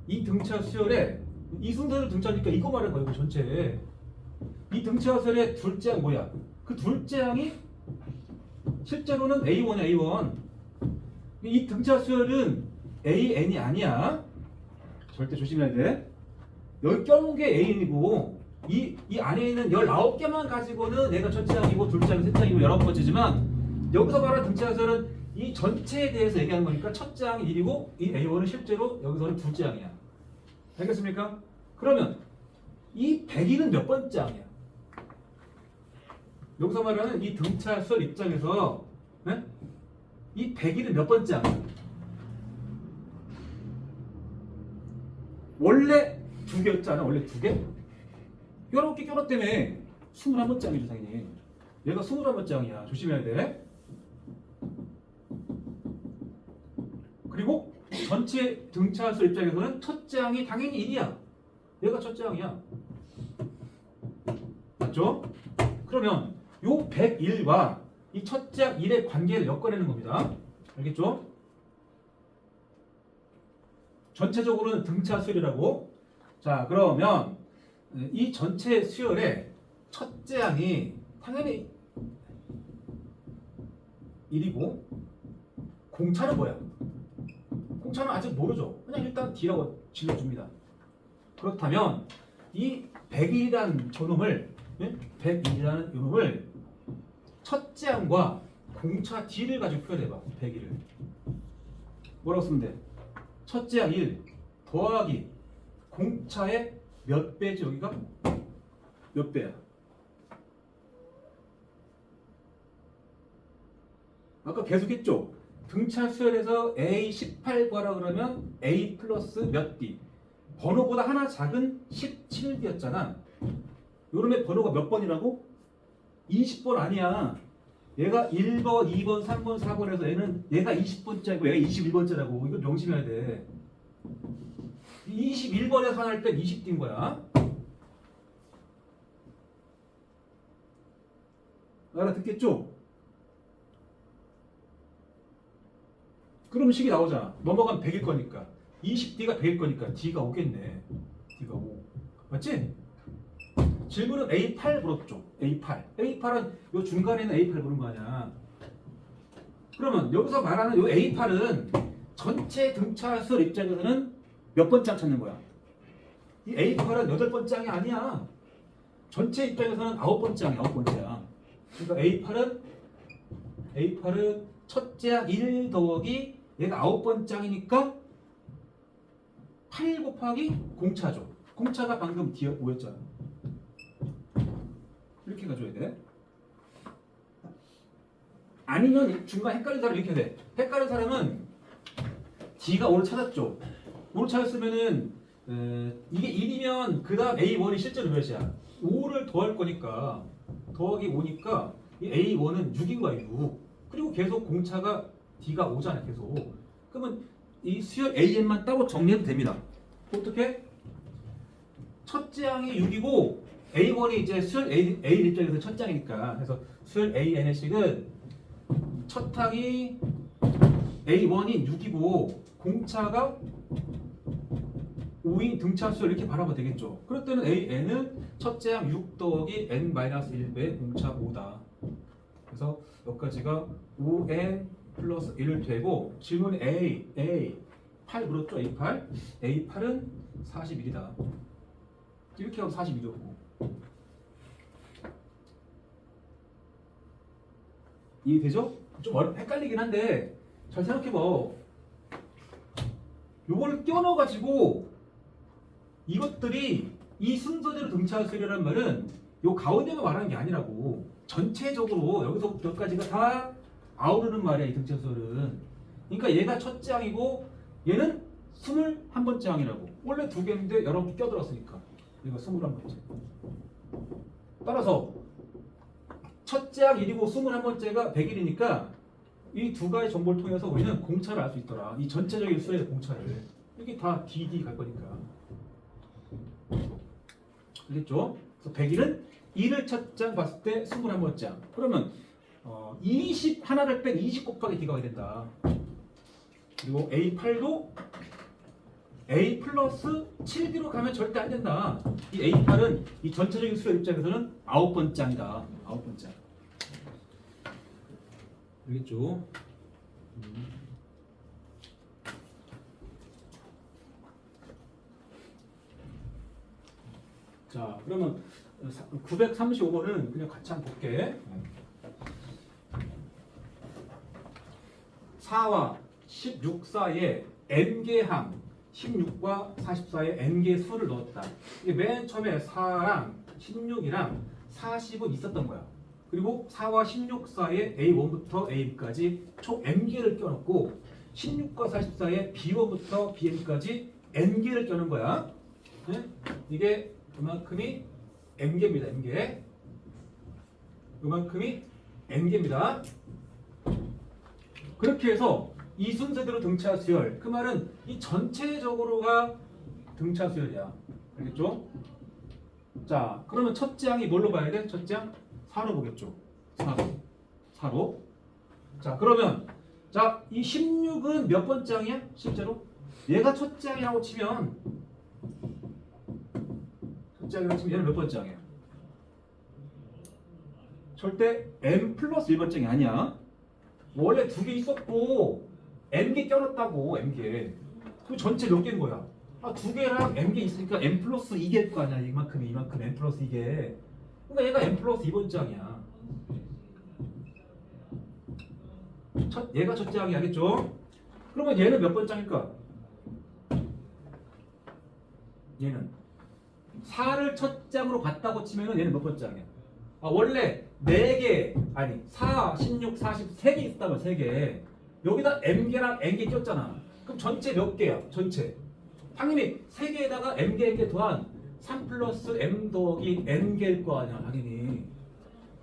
이 등차 수열에 이 순서를 등차니까 이거 말하는 거야, 이거 전체. 이 등차 수열의 둘째 항 뭐야? 그 둘째 항이 실제로는 A1이야, A1. 이 등차 수열은 AN이 아니야. 절대 조심해야 돼. 여기 껴놓은 게 AN이고 이 안에 있는 19개만 가지고는 얘가 첫째 항이고 둘째 항이 셋째 항이고 19번째지만 여기서 말하는 등차 수열은 이 전체에 대해서 얘기하는 거니까 첫째 항이 1이고 이 A1은 실제로 여기서는 둘째 항이야. 알겠습니까? 그러면 이 100일은 몇 번째 항이야? 여기서 말하는 이 등차 수열 입장에서 네? 이 100일은 몇 번째 항이야? 원래 2개였잖아. 원래 2개? 19개 껴놨다며 21번째 항이죠, 당연히. 얘가 21번째 항이야. 조심해야 돼. 그리고 전체 등차 수 입장에서는 첫째 항이 당연히 1이야. 얘가 첫째 항이야. 맞죠? 그러면 요 101과 이 첫째 항 1의 관계를 엮어내는 겁니다. 알겠죠? 전체적으로는 등차 수열이라고. 자, 그러면 이 전체 수열의 첫째 항이 당연히 1이고 공차는 뭐야? 공차는 아직 모르죠. 그냥 일단 D라고 질러줍니다. 그렇다면 이 100이라는 저놈을 101이라는 요놈을 첫째 항과 공차 D를 가지고 표현해봐. 101을 뭐라고 쓰면 돼? 첫째 항 1 더하기 공차의 몇 배지? 여기가 몇 배야? 아까 계속했죠? 등차 수열에서 A18 구하라 그러면 A 플러스 몇 D 번호보다 하나 작은 17D였잖아. 요놈의 번호가 몇 번이라고? 20번 아니야. 얘가 1번, 2번, 3번, 4번에서 얘가 20번째고 얘가 21번째라고. 이거 명심해야 돼. 21번에서 하나 할 때 20D인 거야. 알아듣겠죠? 그럼 식이 나오잖아. 넘어가면 100일 거니까. 20D가 100일 거니까 D가 5겠네. D가 5. 맞지? 질문은 A8 물었죠. A8. A8은 요 중간에 있는 A8 보는 거 아니야. 그러면 여기서 말하는 요 A8은 전체 등차 수열 입장에서는 몇 번째 항 찾는 거야? 이 A8은 8번째 항이 아니야. 전체 입장에서는 9번째 항이 9번째야. 그러니까 A8은 첫째 항 1 더하기 얘가 9번째 항이니까 8 곱하기 공차죠. 공차가 방금 뒤에 5였잖아. 이렇게 가져야 돼. 아니면 중간 헷갈린 사람 이렇게 돼. 헷갈린 사람은 D가 5를 찾았죠. 5를 찾았으면은 이게 1이면 그 다음 A1이 실제로 몇이야? 5를 더할 거니까 더하기 5니까 이 A1은 6인 거야. 6. 그리고 계속 공차가 D가 5잖아. 계속. 그러면 이 수열 AN만 따로 정리해도 됩니다. 어떻게? 첫째 항이 6이고 A1이 이제 수열 A 입장에서 첫째 항이니까 그래서 수열 AN의 식은 첫 항이 A1인 6이고 공차가 5인 등차 수열 이렇게 바라보면 되겠죠. 그럴 때는 AN은 첫째 항 6 더하기 N-1배의 공차 5다. 그래서 여기까지가 5N 플러스 1 되고 질문 A 8 물었죠? A8 A8은 41이다. 이렇게 하면 42죠. 이해되죠? 좀 헷갈리긴 한데 잘 생각해봐. 요거를 껴넣어가지고 이것들이 이 순서대로 등차수열이라는 말은 요 가운데만 말하는 게 아니라고 전체적으로 여기서부터 여기까지가 다 아우르는 말이야 이 등차수열은. 그러니까 얘가 첫째 항이고 얘는 21번째 항이라고. 원래 두 개인데 여러 개 껴들었으니까 얘가 21번째. 따라서 첫째 항 1이고 21번째가 100일이니까 이 두 가지 정보를 통해서 우리는 공차를 알 수 있더라. 이 전체적인 수의 공차를. 이게 다 DD 갈 거니까. 알겠죠? 그래서 100일은 1을 첫째 항 봤을 때 21번째 항. 그러면 20 하나를 뺀 20 곱하기 D가 된다. 그리고 A8도 A 플러스 7D로 가면 절대 안 된다. 이 A8은 이 전체적인 수의 입장에서는 9번째 항이다. 9번째 항. 알겠죠? 자, 그러면 935번은 그냥 같이 한번 볼게. 4와 16 사이에 n개 항, 16과 44에 n개 수를 넣었다. 이게 맨 처음에 4랑 16이랑 40은 있었던 거야. 그리고 4와 16 사이에 A1부터 A까지 총 n개를 껴넣고 16과 44에 B1부터 BN까지 n개를 껴넣은 거야. 네? 이게 그만큼이 n개입니다. n개. 그만큼이 n개입니다. 그렇게 해서 이 순서대로 등차 수열. 그 말은 이 전체적으로가 등차 수열이야. 알겠죠? 자, 그러면 첫째 항이 뭘로 봐야 돼? 첫째 항 4로 보겠죠. 4로. 자, 그러면 자, 이 16은 몇 번째 항이야? 실제로? 얘가 첫째 항이라고 치면 첫째 항이라고 치면 얘는 몇 번째 항이야? 절대 n 플러스 1번째 항이 아니야. 원래 두 개 있었고 n개 껴놨다고. n개. 그 전체 몇 개인 거야? 아, 두 개랑 n개 있으니까 n 플러스 2개일 거 아니야. 이만큼 n 플러스 2개. 그러니까 얘가 n 플러스 2번째 항이야. 얘가 첫째 항이 알겠죠? 그러면 얘는 몇 번째 항일까? 얘는 4를 첫째 항으로 봤다고 치면은 얘는 몇 번째 항이야? 아, 원래 4개, 아니 4, 16, 40, 3개 있었다면 3개. 여기다 m개랑 n개 꼈잖아. 그럼 전체 몇 개야? 전체. 당연히 3개에다가 m개 더한 3 플러스 m 더하기 n개일 거 아니야, 당연히.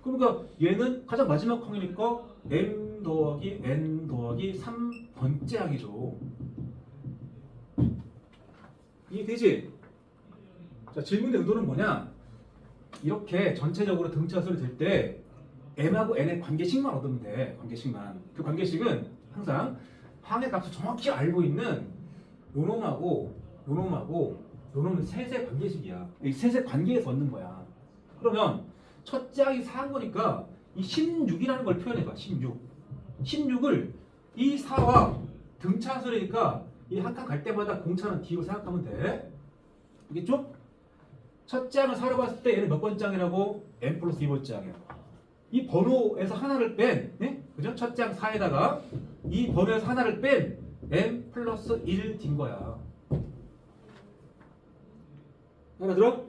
그러니까 얘는 가장 마지막 항이니까 m 더하기 n 더하기 3번째 항이죠. 이해되지? 자, 질문의 의도는 뭐냐? 이렇게 전체적으로 등차수를 들 때 m하고 n의 관계식만 얻으면 돼. 관계식만. 그 관계식은 항상 항의 값을 정확히 알고 있는 요놈하고 요놈은 셋의 관계식이야. 이 셋의 관계에서 얻는 거야. 그러면 첫째 항이 4한 거니까 이 16이라는 걸 표현해봐. 16을 이 4와 등차수니까 이 한 칸 갈 때마다 공차는 D로 생각하면 돼. 알겠죠? 첫째 항을 4로 봤을 때 얘는 몇 번째 항이라고? n 플러스 2번째 항이야. 이 번호에서 하나를 뺀, 네? 그죠? 첫째 항 4에다가 이 번호에서 하나를 뺀 n 플러스 1 딘 거야. 알아들어?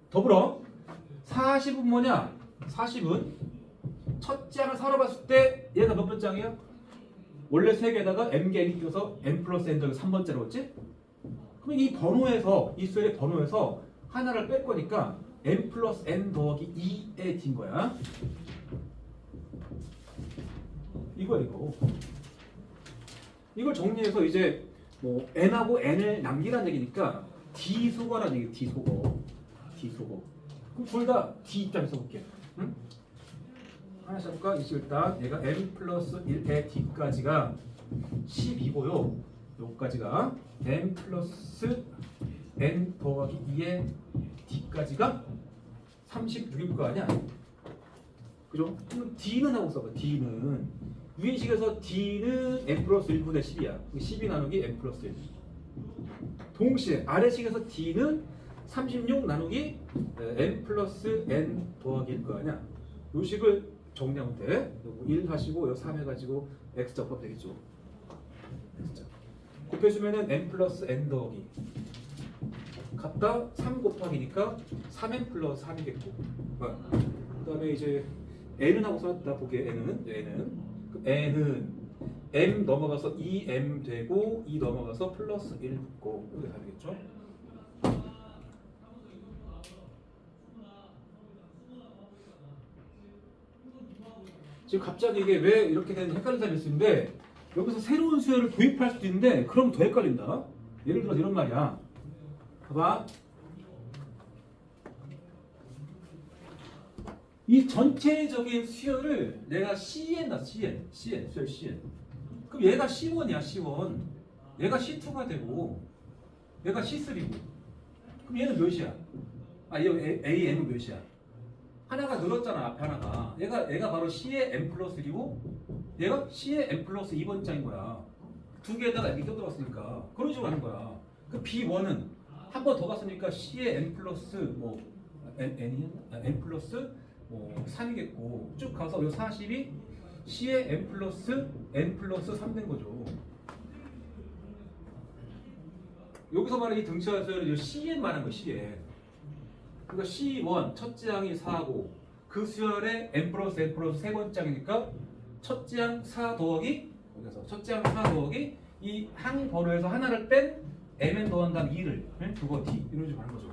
더불어 40은 뭐냐? 40은 첫째 항을 4로 봤을 때 얘가 몇 번째 항이야? 원래 3개에다가 m개 n이 껴서 n 플러스 n 더하기 3번째로 했지? 그럼 이 번호에서, 이 수열의 번호에서 하나를 뺄 거니까 n 플러스 n 더하기 2에 딘 거야. 이거야, 이거. 이걸 정리해서 이제 뭐 n하고 n을 남기라는 얘기니까 d 소거라는 얘기. d 소거. 그럼 둘 다 d 입장에서 볼게. 응? 하나씩 해볼까? 일단 얘가 m 플러스 1의 d까지가 12고요. 요까지가 m 플러스 n 더하기 2의 d까지가 36일 거 아니야? 그죠? 그럼 d는 하고 써봐. d는 위의 식에서 d는 n 플러스 1분의 10이야. 12 나누기 n 플러스 1. 동시에 아래 식에서 d는 36 나누기 n 플러스 n 더하기 1거 아니야? 요 식을 정리하면 돼. 요거 1 하시고 요 3 해가지고 x 접하면 되겠죠. x자. 곱해주면은 n 플러스 n 더하기 같다 3 곱하기니까 3n 플러스 3이겠고. 그 다음에 이제 n은 하고 써놨다 보게. n은 m 넘어가서 2m 되고 2 넘어가서 플러스 1 붙고 이렇게 가야 되겠죠. 지금 갑자기 이게 왜 이렇게 되는지 헷갈리는 사람이 있는데 여기서 새로운 수열을 도입할 수도 있는데 그럼 더 헷갈린다. 예를 들어서 이런 말이야. 봐봐. 이 전체적인 수열을 내가 CN 나 CN 수열 CN. 그럼 얘가 C1이야 C1. 얘가 C2가 되고 얘가 C3고. 그럼 얘는 몇이야? 얘 AM은 몇이야? 하나가 늘었잖아. 앞에 하나가. 얘가 바로 C의 M 플러스 1이고 얘가 C의 M 플러스 2번장인 거야. 두 개에다가 이렇게 껴들었으니까 그런 식으로 하는 거야. 그 B1은 한 번 더 갔으니까 C의 M 플러스 뭐 M 플러스 뭐 3이겠고 쭉 가서 요 40이 C의 M 플러스 N 플러스 3 된 거죠. 여기서 말하는 이 등차의 수열은 CN 말하는 거야. CN. 그러니까 C1 첫째 항이 4고 그 수열의 n 플러스 n 플러스 세 번째 항이니까 첫째 항 4 더하기 여기서 첫째 항 4 더하기 이 항 번호에서 하나를 뺀 mn 더한 다음 2를 그거 d 이런 식으로 하는 거죠.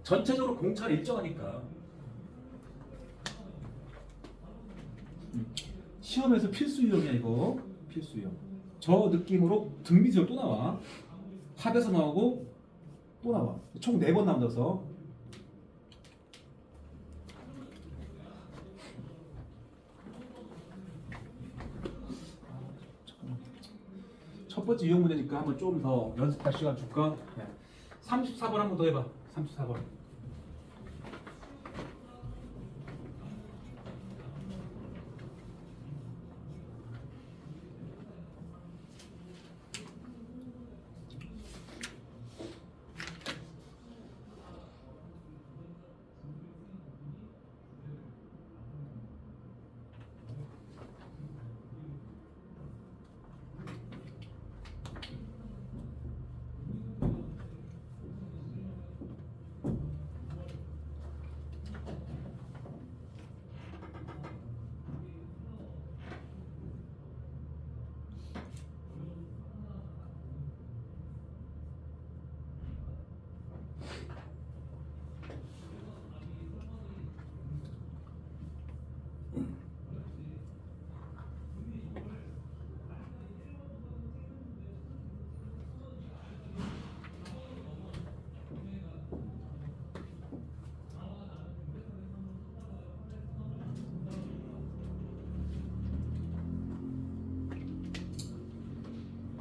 전체적으로 공차는 일정하니까. 시험에서 필수 유형이야 이거. 필수 유형. 저 느낌으로 등비수열 또 나와. 합에서 나오고 또 나와. 총 4번 나온다서. 첫 번째 유형 문제니까 한번 좀 더 연습할 시간 줄까? 네. 34번 한번 더 해봐. 34번.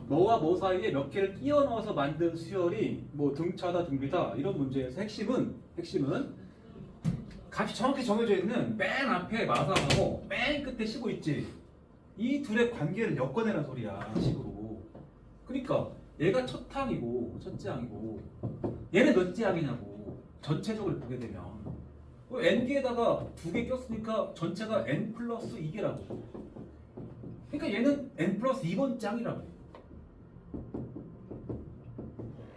뭐와 뭐 사이에 몇 개를 끼워 넣어서 만든 수열이 뭐 등차다 등비다 이런 문제에서 핵심은 값이 정확히 정해져 있는 맨 앞에 마사하고 맨 끝에 쉬고 있지. 이 둘의 관계를 엮어내는 소리야 식으로. 그러니까 얘가 첫 항이고 첫째 항이고 얘는 몇째 항이냐고 전체적으로 보게 되면 n개에다가 2개 꼈으니까 전체가 n 플러스 2개라고. 그러니까 얘는 n 플러스 2번째 항이라고.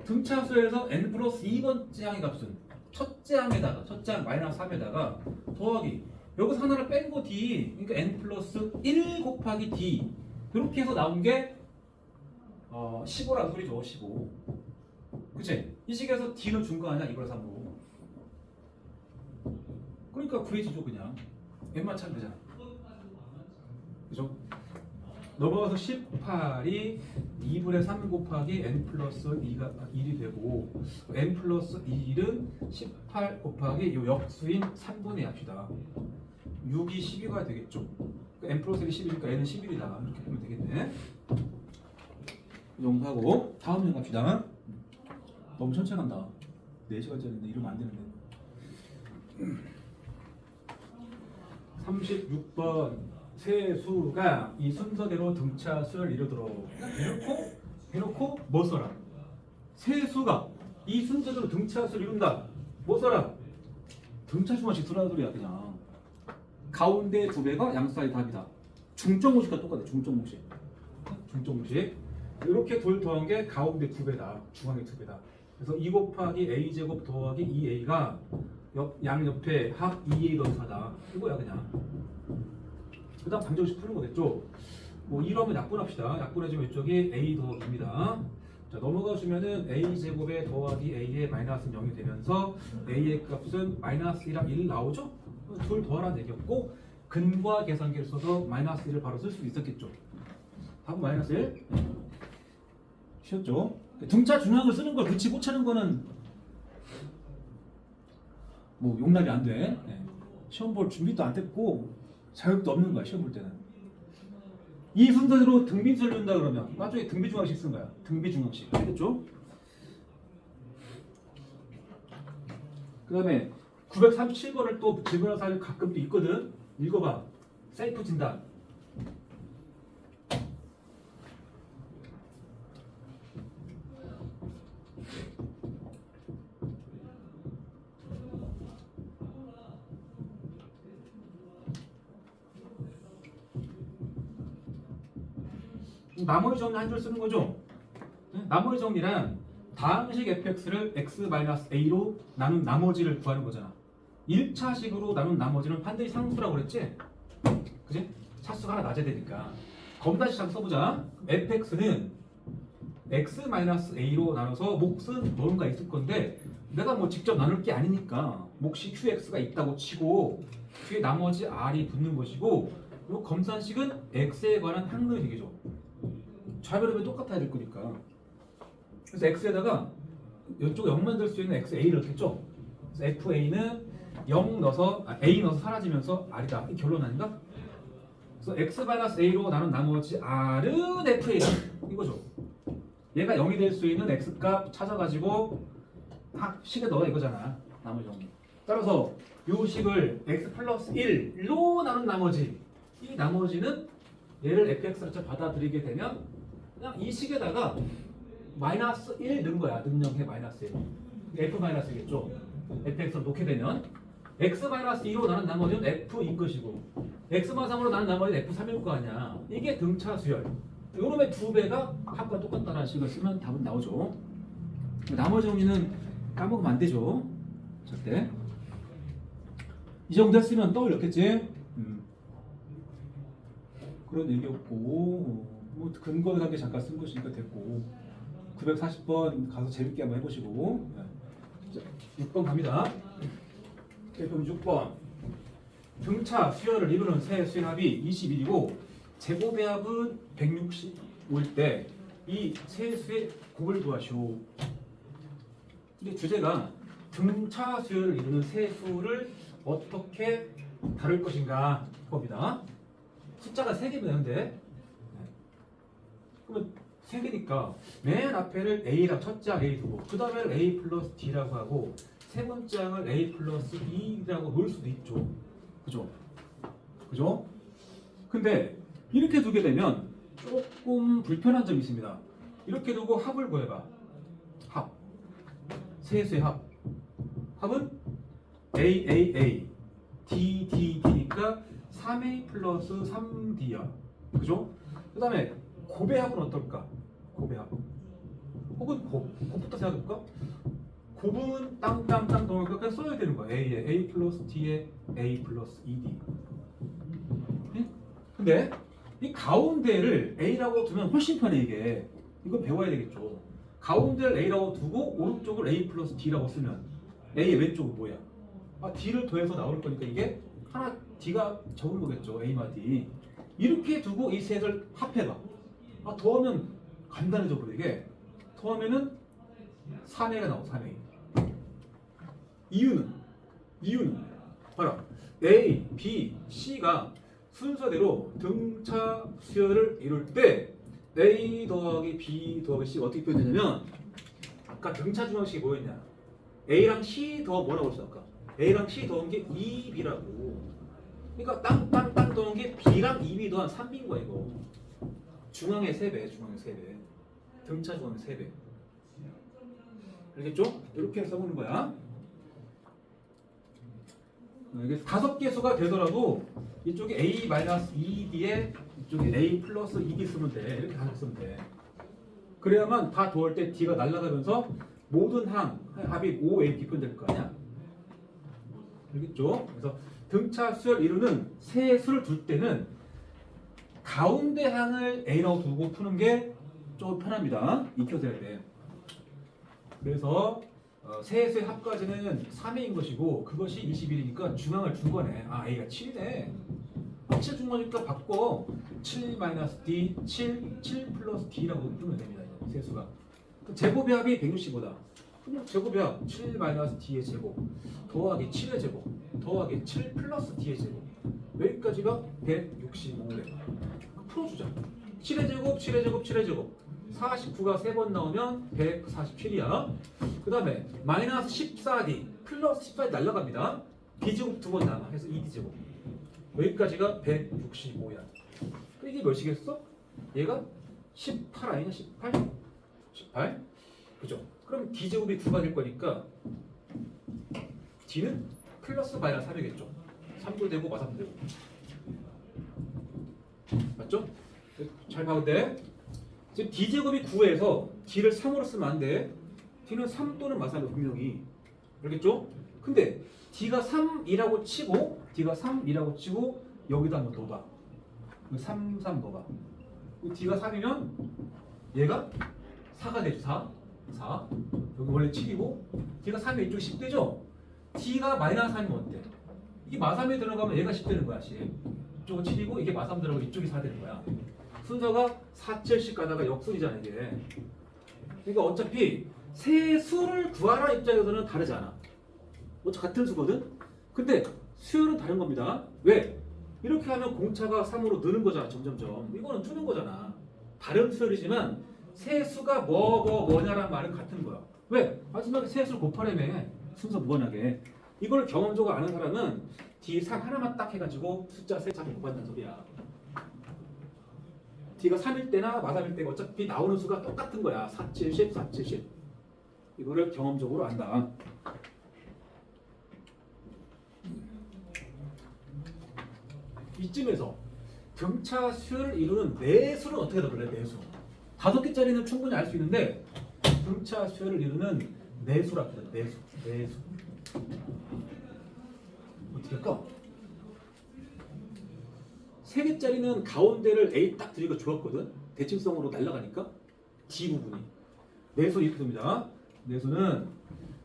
등차수에서 n 플러스 2번째 항의 값은 첫째 항에다가 첫째 항 마이너스 3에다가 더하기 여기서 하나를 뺀 거 d 그러니까 n 플러스 1 곱하기 d 이렇게 해서 나온 게 15라는 소리죠. 15. 그치? 이 식에서 d는 준 거 아니야? 2분의 3으로. 그러니까 구해지죠 그냥. n만 차면 되잖아. 그죠? 넘어가서 18이 2분의 3 곱하기 n 플러스 2가 1이 되고 n 플러스 1은 18 곱하기 요 역수인 3분의 2 합시다. 6이 12가 되겠죠. n 플러스 1이 10이니까 n은 11이다. 이렇게 보면 되겠네. 이 정도 하고 다음 문 갑시다. 너무 천천히 간다. 4시간짜리인데 이러면 안 되는데. 36번 세수가 이 순서대로 등차수를 이루도록 해놓고 뭐 써라? 세수가 이 순서대로 등차수를 이룬다. 뭐 써라? 등차수만씩 쓰라는 소리야 그냥. 가운데 두 배가 양수의 답이다. 중점공식과 똑같아. 중점공식. 중점공식. 이렇게 둘 더한 게 가운데 두 배다. 중앙에 두 배다. 그래서 2 곱하기 a 제곱 더하기 2a가 양 옆에 합 2a 더하다. 이거야 그냥. 그 다음 방정식 푸는 거겠죠. 뭐 이러면 약분합시다. 약분해주면 이쪽이 a 더하기입니다. 자 넘어가시면은 a 제곱에 더하기 a의 마이너스는 0이 되면서 a의 값은 마이너스 1이랑 1 나오죠? 둘 더하라는 얘기였고 근과 계산기를 써서 마이너스 1을 바로 쓸 수 있었겠죠. 답은 마이너스 1. 쉬웠죠? 등차 중앙을 쓰는 걸 그치 못 차는 거는 뭐 용납이 안 돼. 시험 볼 준비도 안 됐고 자격도 없는 거야 시험 볼 때는. 이 순서대로 등비수를 준다 그러면 나중에 등비중앙식 쓴 거야. 등비중앙식 알겠죠? 그 다음에 937번을 또 질문하는 사람이 가끔 또 있거든. 읽어봐. 셀프 진단. 나머지 정리 한 줄 쓰는 거죠. 나머지 정리란 다항식 fx를 x-a로 나눈 나머지를 구하는 거잖아. 1차식으로 나눈 나머지는 반드시 상수라고 그랬지? 그지? 차수가 하나 낮아야 되니까. 검다시 잘 써보자. fx는 x-a로 나눠서 몫은 뭔가 있을 건데 내가 뭐 직접 나눌 게 아니니까 몫이 qx가 있다고 치고 뒤에 나머지 r이 붙는 것이고 그리고 검산식은 x에 관한 항등이 되겠죠. 좌변하면 똑같아야 될 거니까. 그래서 x에다가 이쪽에 0 만들 수 있는 xa를 넣겠죠. 그래서 fa는 0 넣어서 a 넣어서 사라지면서 r이다. 이 결론 아닌가? 그래서 x-a로 나눈 나머지 r은 fa다. 이거죠. 얘가 0이 될 수 있는 x값 찾아가지고 식에 넣어 이거잖아. 나머지 정리. 따라서 요 식을 x 플러스 1로 나눈 나머지 이 나머지는 얘를 fx로 받아들이게 되면 그냥 이 식에다가 마이너스 1 넣은 거야. 능력해 마이너스 1. f 마이너스겠죠. fx를 놓게 되면 x 마이너스 2로 나눈 나머지는 f인 것이고 x 마이너스 3으로 나눈 나머지는 f3일 거 아니야. 이게 등차 수열. 요놈의 두 배가 합과 똑같다는 식을 쓰면 답은 나오죠. 나머지 정리는 까먹으면 안 되죠. 절대. 이 정도 했으면 떠올렸겠지? 그런 얘기였고 뭐 근거에 관계 잠깐 쓴 것이니까 됐고 940번 가서 재밌게 한번 해보시고. 자, 6번 갑니다. 그럼 6번 등차 수열을 이루는 세 수의 합이 21이고 제곱의 합은 165일 때 이 세 수의 곱을 구하시오. 근데 주제가 등차 수열을 이루는 세 수를 어떻게 다룰 것인가 겁니다. 숫자가 3개면 되는데 그러면 3개니까 맨 앞에를 A랑 첫째 항 A 두고 그 다음에를 A 플러스 D라고 하고 세 번째 항을 A 플러스 E라고 놓을 수도 있죠. 그죠? 그죠? 근데 이렇게 두게 되면 조금 불편한 점이 있습니다. 이렇게 두고 합을 구해봐. 합. 세수의 합. 합은 A, A, A, D, D, D니까 3A 플러스 3D야. 그죠? 그 다음에 곱의 합은 어떨까? 곱의 합. 혹은 곱부터 생각해볼까? 곱은 땅땅땅 동그니까 그냥 써야 되는 거야. A에 A 플러스 D에 A 플러스 2D. 네? 근데 이 가운데를 A라고 두면 훨씬 편해 이게. 이건 배워야 되겠죠. 가운데를 A라고 두고 오른쪽을 A 플러스 D라고 쓰면 A의 왼쪽은 뭐야? D를 더해서 나올 거니까 이게 하나 D가 적은 거겠죠. A마 D. 이렇게 두고 이 셋을 합해봐. 아, 더하면 간단해져 버려 이게. 더하면은 3A가 나와 3A. 이유는 봐라. A, B, C가 순서대로 등차 수열을 이룰 때 A 더하기 B 더하기 C가 어떻게 표현되냐면 아까 등차 중앙식이 뭐였냐? A랑 C 더 뭐라고 했어 아까? A랑 C 더한 게 2B라고. 그러니까 땅 더한 게 B랑 2B 더한 3B인 거야 이거. 중앙의 3배, 중앙의 3배. 등차 중앙의 3배. 알겠죠? 이렇게 써보는 거야. 이게 5개수가 되더라도 이쪽에 A-2B에 이쪽에 A 플러스 2B 쓰면 돼. 이렇게 다섯 쓰면 돼. 그래야만 다 더할 때 D가 날아가면서 모든 합이 5AP 표현될 거 아니야. 알겠죠? 그래서 등차 수열 이루는 세 수를 둘 때는 가운데 항을 A라고 두고 푸는 게 좀 편합니다. 익혀서 해야 돼. 그래서 세 수의 합까지는 3A인 것이고 그것이 21이니까 중앙을 준 거네. 아 A가 7이네. 7 준 거니까 바꿔. 7 D, 7 플러스 D라고 풀면 됩니다. 세 수가. 제곱의 합이 165다. 그럼 제곱의 합 7 D의 제곱 더하기 7의 제곱 더하기 7 플러스 D의 제곱 여기까지가 165래. 풀어주자. 7의 제곱 7의 제곱 7의 제곱 49가 3번 나오면 147이야. 그 다음에 마이너스 14D 플러스 14D 날라갑니다. D제곱 2번 남아. 해서 2D제곱 여기까지가 165야. 이게 몇이겠어? 얘가 18 아니냐? 18? 18? 그죠? 그럼 D제곱이 9가 될 거니까 D는 플러스 마이너스 3이겠죠. 3도 되고 마삼도 되고. 맞죠? 잘 봐도 돼. 지금 D제곱이 9에서 D를 3으로 쓰면 안 돼. D는 3 또는 마삼이 분명히. 알겠죠? 근데 D가 3이라고 치고 D가 3이라고 치고 여기다 한번 넣어봐. 3, 3 넣어봐. D가 3이면 얘가 4가 되죠. 4. 여기 원래 7이고 D가 3이면 이쪽이 10 되죠? D가 마이너스 3이면 어때? 이게 마삼에 들어가면 얘가 10 되는 거야. 10. 이쪽은 7이고 이게 마삼 들어가면 이쪽이 4 되는 거야. 순서가 4, 7씩 가다가 역순이잖아 이게. 그러니까 어차피 세 수를 구하라 입장에서는 다르지 않아. 어차피 같은 수거든? 근데 수열은 다른 겁니다. 왜? 이렇게 하면 공차가 3으로 느는 거잖아. 점점점. 이거는 주는 거잖아. 다른 수열이지만 세 수가 뭐냐라는 말은 같은 거야. 왜? 마지막에 세 수를 곱하려면 순서 무관하게. 이걸 경험적으로 아는 사람은 D3 하나만 딱 해가지고 숫자 3장 곱한다는 소리야. D가 3일 때나 마삼일 때가 어차피 나오는 수가 똑같은 거야. 4, 70, 4, 70. 이거를 경험적으로 안다. 이쯤에서 등차 수열을 이루는 내수는 어떻게 다룰래? 내수. 5개짜리는 충분히 알 수 있는데 등차 수열을 이루는 내수라 그래. 내수. 어떻게 할까? 3개짜리는 가운데를 A 딱 들이고 좋았거든. 대칭성으로 날아가니까 D 부분이 내수 이렇게 됩니다. 내수는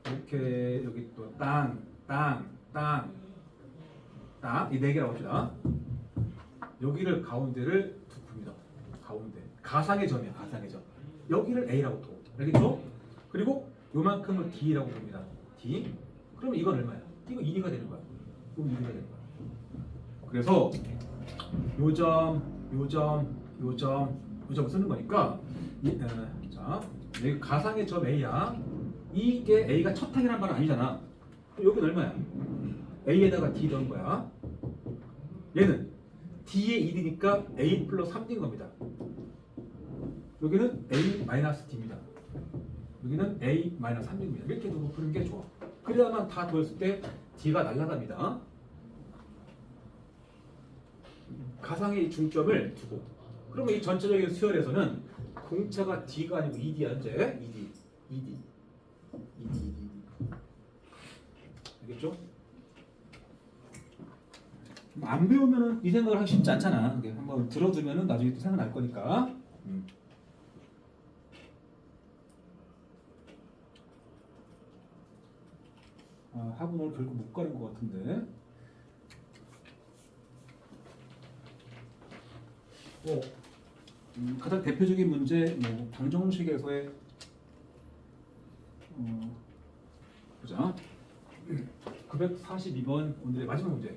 이렇게 여기 또 땅 이 4개라고 합시다. 여기를 가운데를 두 풉니다. 가운데 가상의 점이야. 가상의 점. 여기를 A라고 둬. 알겠죠? 그리고 요만큼을 D라고 봅니다. D. 그럼 이건 얼마야? 이거 2가 되는 거야. 이거 2가 되는 거야. 그래서 요점 쓰는 거니까 자 여기 가상의 점 A야. 이게 A가 첫 항이란 말은 아니잖아. 여기는 얼마야? A에다가 D 넣은 거야. 얘는 D의 1이니까 A 플러스 3D인 겁니다. 여기는 A 마이너스 D입니다. 여기는 A 마이너스 3D입니다. 이렇게 두고 푸는 게 좋아. 그래야만 다 더했을 때 D가 날아갑니다. 가상의 중점을 두고. 그러면 이 전체적인 수열에서는 공차가 D가 아니고 2D야. 이제 2D. 알겠죠? 안 배우면은 이 생각을 하기 쉽지 않잖아. 한번 들어두면은 나중에 또 생각날 거니까. 합은 오늘 결국 못 가는 것 같은데. 가장 대표적인 문제 뭐 방정식에서의 보자. 942번 오늘의 마지막 문제.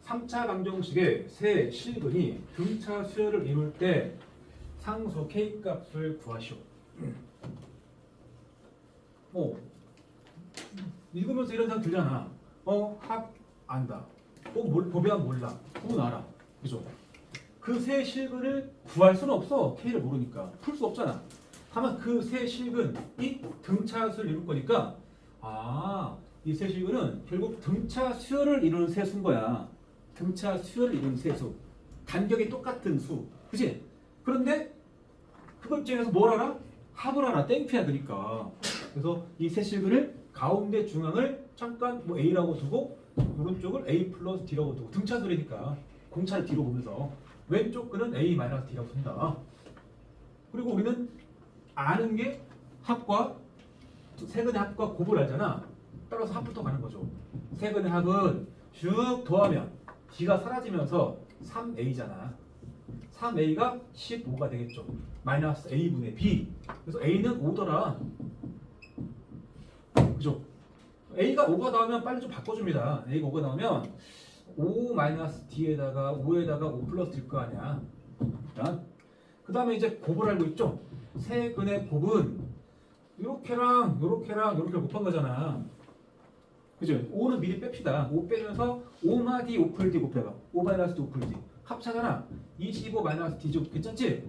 3차 방정식의 세 실근이 등차 수열을 이룰 때 상수 k 값을 구하시오. 읽으면서 이런 생각 들잖아. 합 안다. 보배합 몰라. 혹은 알아. 그죠? 그 세 실근을 구할 수는 없어. k를 모르니까. 풀 수 없잖아. 다만 그 세 실근이 등차 수를 이룰 거니까 이 세 실근은 결국 등차 수열을 이루는 세수인 거야. 등차 수열을 이루는 세수. 간격이 똑같은 수. 그치? 그런데 그걸 입장에서 뭘 알아? 합을 알아. 땡피야 그러니까. 그래서 이 세 실근을 가운데 중앙을 잠깐 뭐 A라고 두고 오른쪽을 A 플러스 D라고 두고 등차 수열이니까 공차를 뒤로 보면서 왼쪽 끈은 A 마이너스 D라고 쓴다. 그리고 우리는 아는 게 합과 세근의 합과 곱을 알잖아. 따라서 합부터 가는 거죠. 세근의 합은 쭉 더하면 D가 사라지면서 3A잖아. 3A가 15가 되겠죠. 마이너스 A분의 B. 그래서 A는 5더라. 그죠? A가 5가 나오면 빨리 좀 바꿔줍니다. A가 5가 나오면 5 마이너스 D에다가 5에다가 5 플러스 될 거 아니야. 일단 그 다음에 이제 곱을 알고 있죠? 세근의 곱은 요렇게랑 요렇게랑 요렇게 곱한 거잖아. 그죠? 5는 미리 뺍시다. 5 빼면서 5마 D 5풀 D 곱해봐. 5 마이너스 D 5풀 D 합차잖아. 25 마이너스 D 제곱 괜찮지?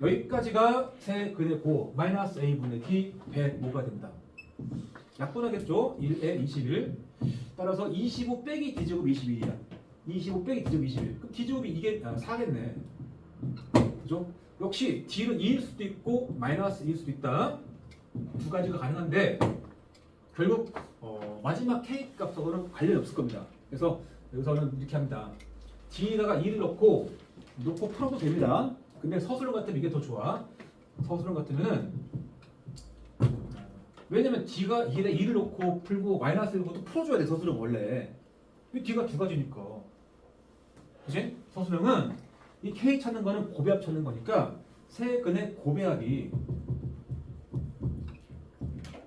여기까지가 세근의 곱 마이너스 A분의 D 105가 된다. 약분하겠죠? 1에 21. 따라서 25 빼기 D제곱 21이야. 25 빼기 D제곱 21. 그럼 D제곱이 이게 4겠네. 그죠? 역시 D는 2일 수도 있고 마이너스 2일 수도 있다. 두 가지가 가능한데 결국 마지막 K 값하고는 관련이 없을 겁니다. 그래서 여기서는 이렇게 합니다. D에다가 2를 놓고 풀어도 됩니다. 근데 서술형 같으면 이게 더 좋아. 서술형 같으면은 왜냐면 D가 2를 놓고 풀고 마이너스 1을 또 풀어줘야 돼. 서술형 원래. D가 두 가지니까. 그치? 서술형은 이 K 찾는 거는 곱배합 찾는 거니까 세근의 곱배합이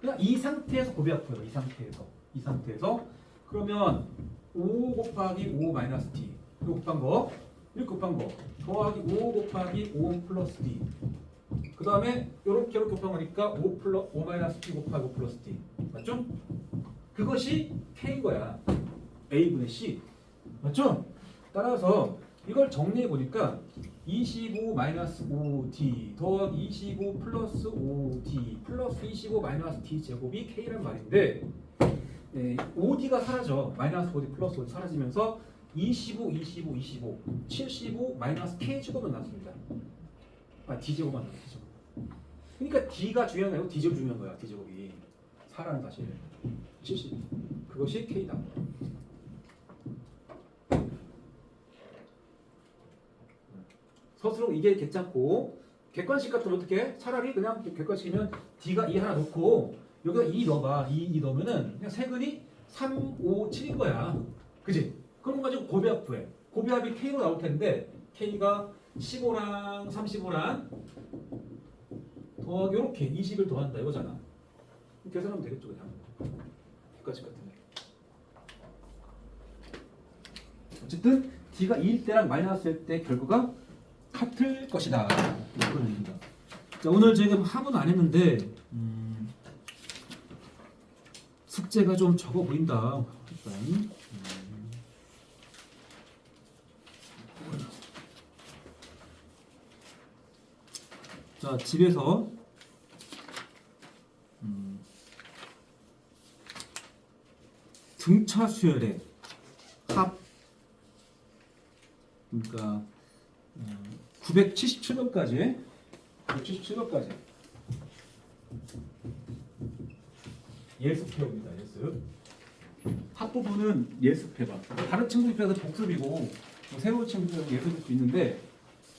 그냥 이 상태에서 곱배합 풀어요. 이 상태에서 그러면 5 곱하기 5 마이너스 D 이거 곱한 거 이렇게 곱한 거 더하기 5 곱하기 5 플러스 D 그 다음에 이렇게 곱한 거니까 5 마이너스 D 곱하기 5 플러스 D 맞죠? 그것이 K인 거야. A분의 C 맞죠? 따라서 이걸 정리해 보니까 25 마이너스 5D 더하기 25 플러스 5D 플러스 25 마이너스 D 제곱이 K란 말인데 5D가 사라져. 마이너스 5D 플러스 5D 사라지면서 25, 25, 25 75 마이너스 K 제곱만 남습니다. D 제곱만 남습니다. 그러니까 D가 중요한 게 아니고 D 제곱이 중요한 거야. D 제곱이 4라는 사실 70 그것이 K다. 서술형 이게 괜찮고 객관식 같으면 어떻게? 차라리 그냥 객관식이면 D가 2 하나 놓고 여기다 2 넣어봐. 2 넣으면은 그냥 세근이 3, 5, 7인 거야. 그지? 그런 거 가지고 곱배합 구해. 곱배합이 K로 나올 텐데 K가 15랑 35랑 더하기 이렇게 20을 더한다 이거잖아. 계산하면 되겠죠 그냥. 객관식 같으면. 어쨌든 D가 2일 때랑 마이너스일 때 결과가 같을 것이다. 이거입니다. 자, 오늘 지금 합은 안 했는데 숙제가 좀 적어 보인다. 일단 자, 집에서 등차 수열의 합 그러니까 977번까지 예습해옵니다. 예습. 합 부분은 예습해봐. 다른 친구 입장에서 복습이고 뭐 새로운 친구 입장에서 예습일 수 있는데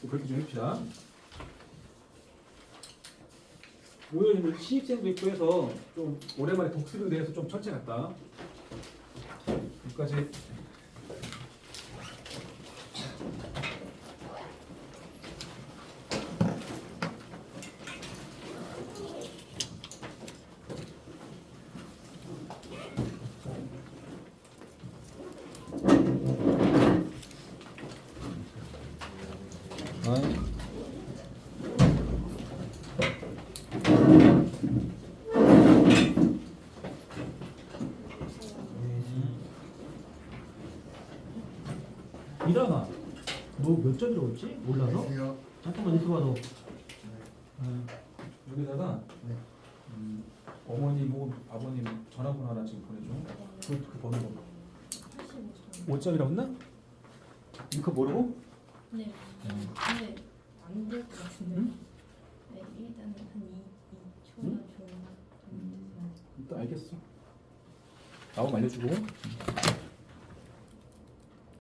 그렇게 좀 해봅시다. 오늘 신입생도 있고 해서 좀 오랜만에 복습에 대해서 좀 철제 같다. 여기까지. 이랑아, 너 몇 점 들어갔지? 몰라서? 안녕하세요. 잠깐만 있어봐 너. 여기다가 네. 어머니 뭐 아버님 전화번호 하나 지금 보내줘. 그 번호 85점. 5점이라고 했나? 이거 모르고? 네. 근데 안 될 것 같은데. 응? 네, 일단은 한 2초나 응? 좀. 일단 알겠어. 나오면 알려주고.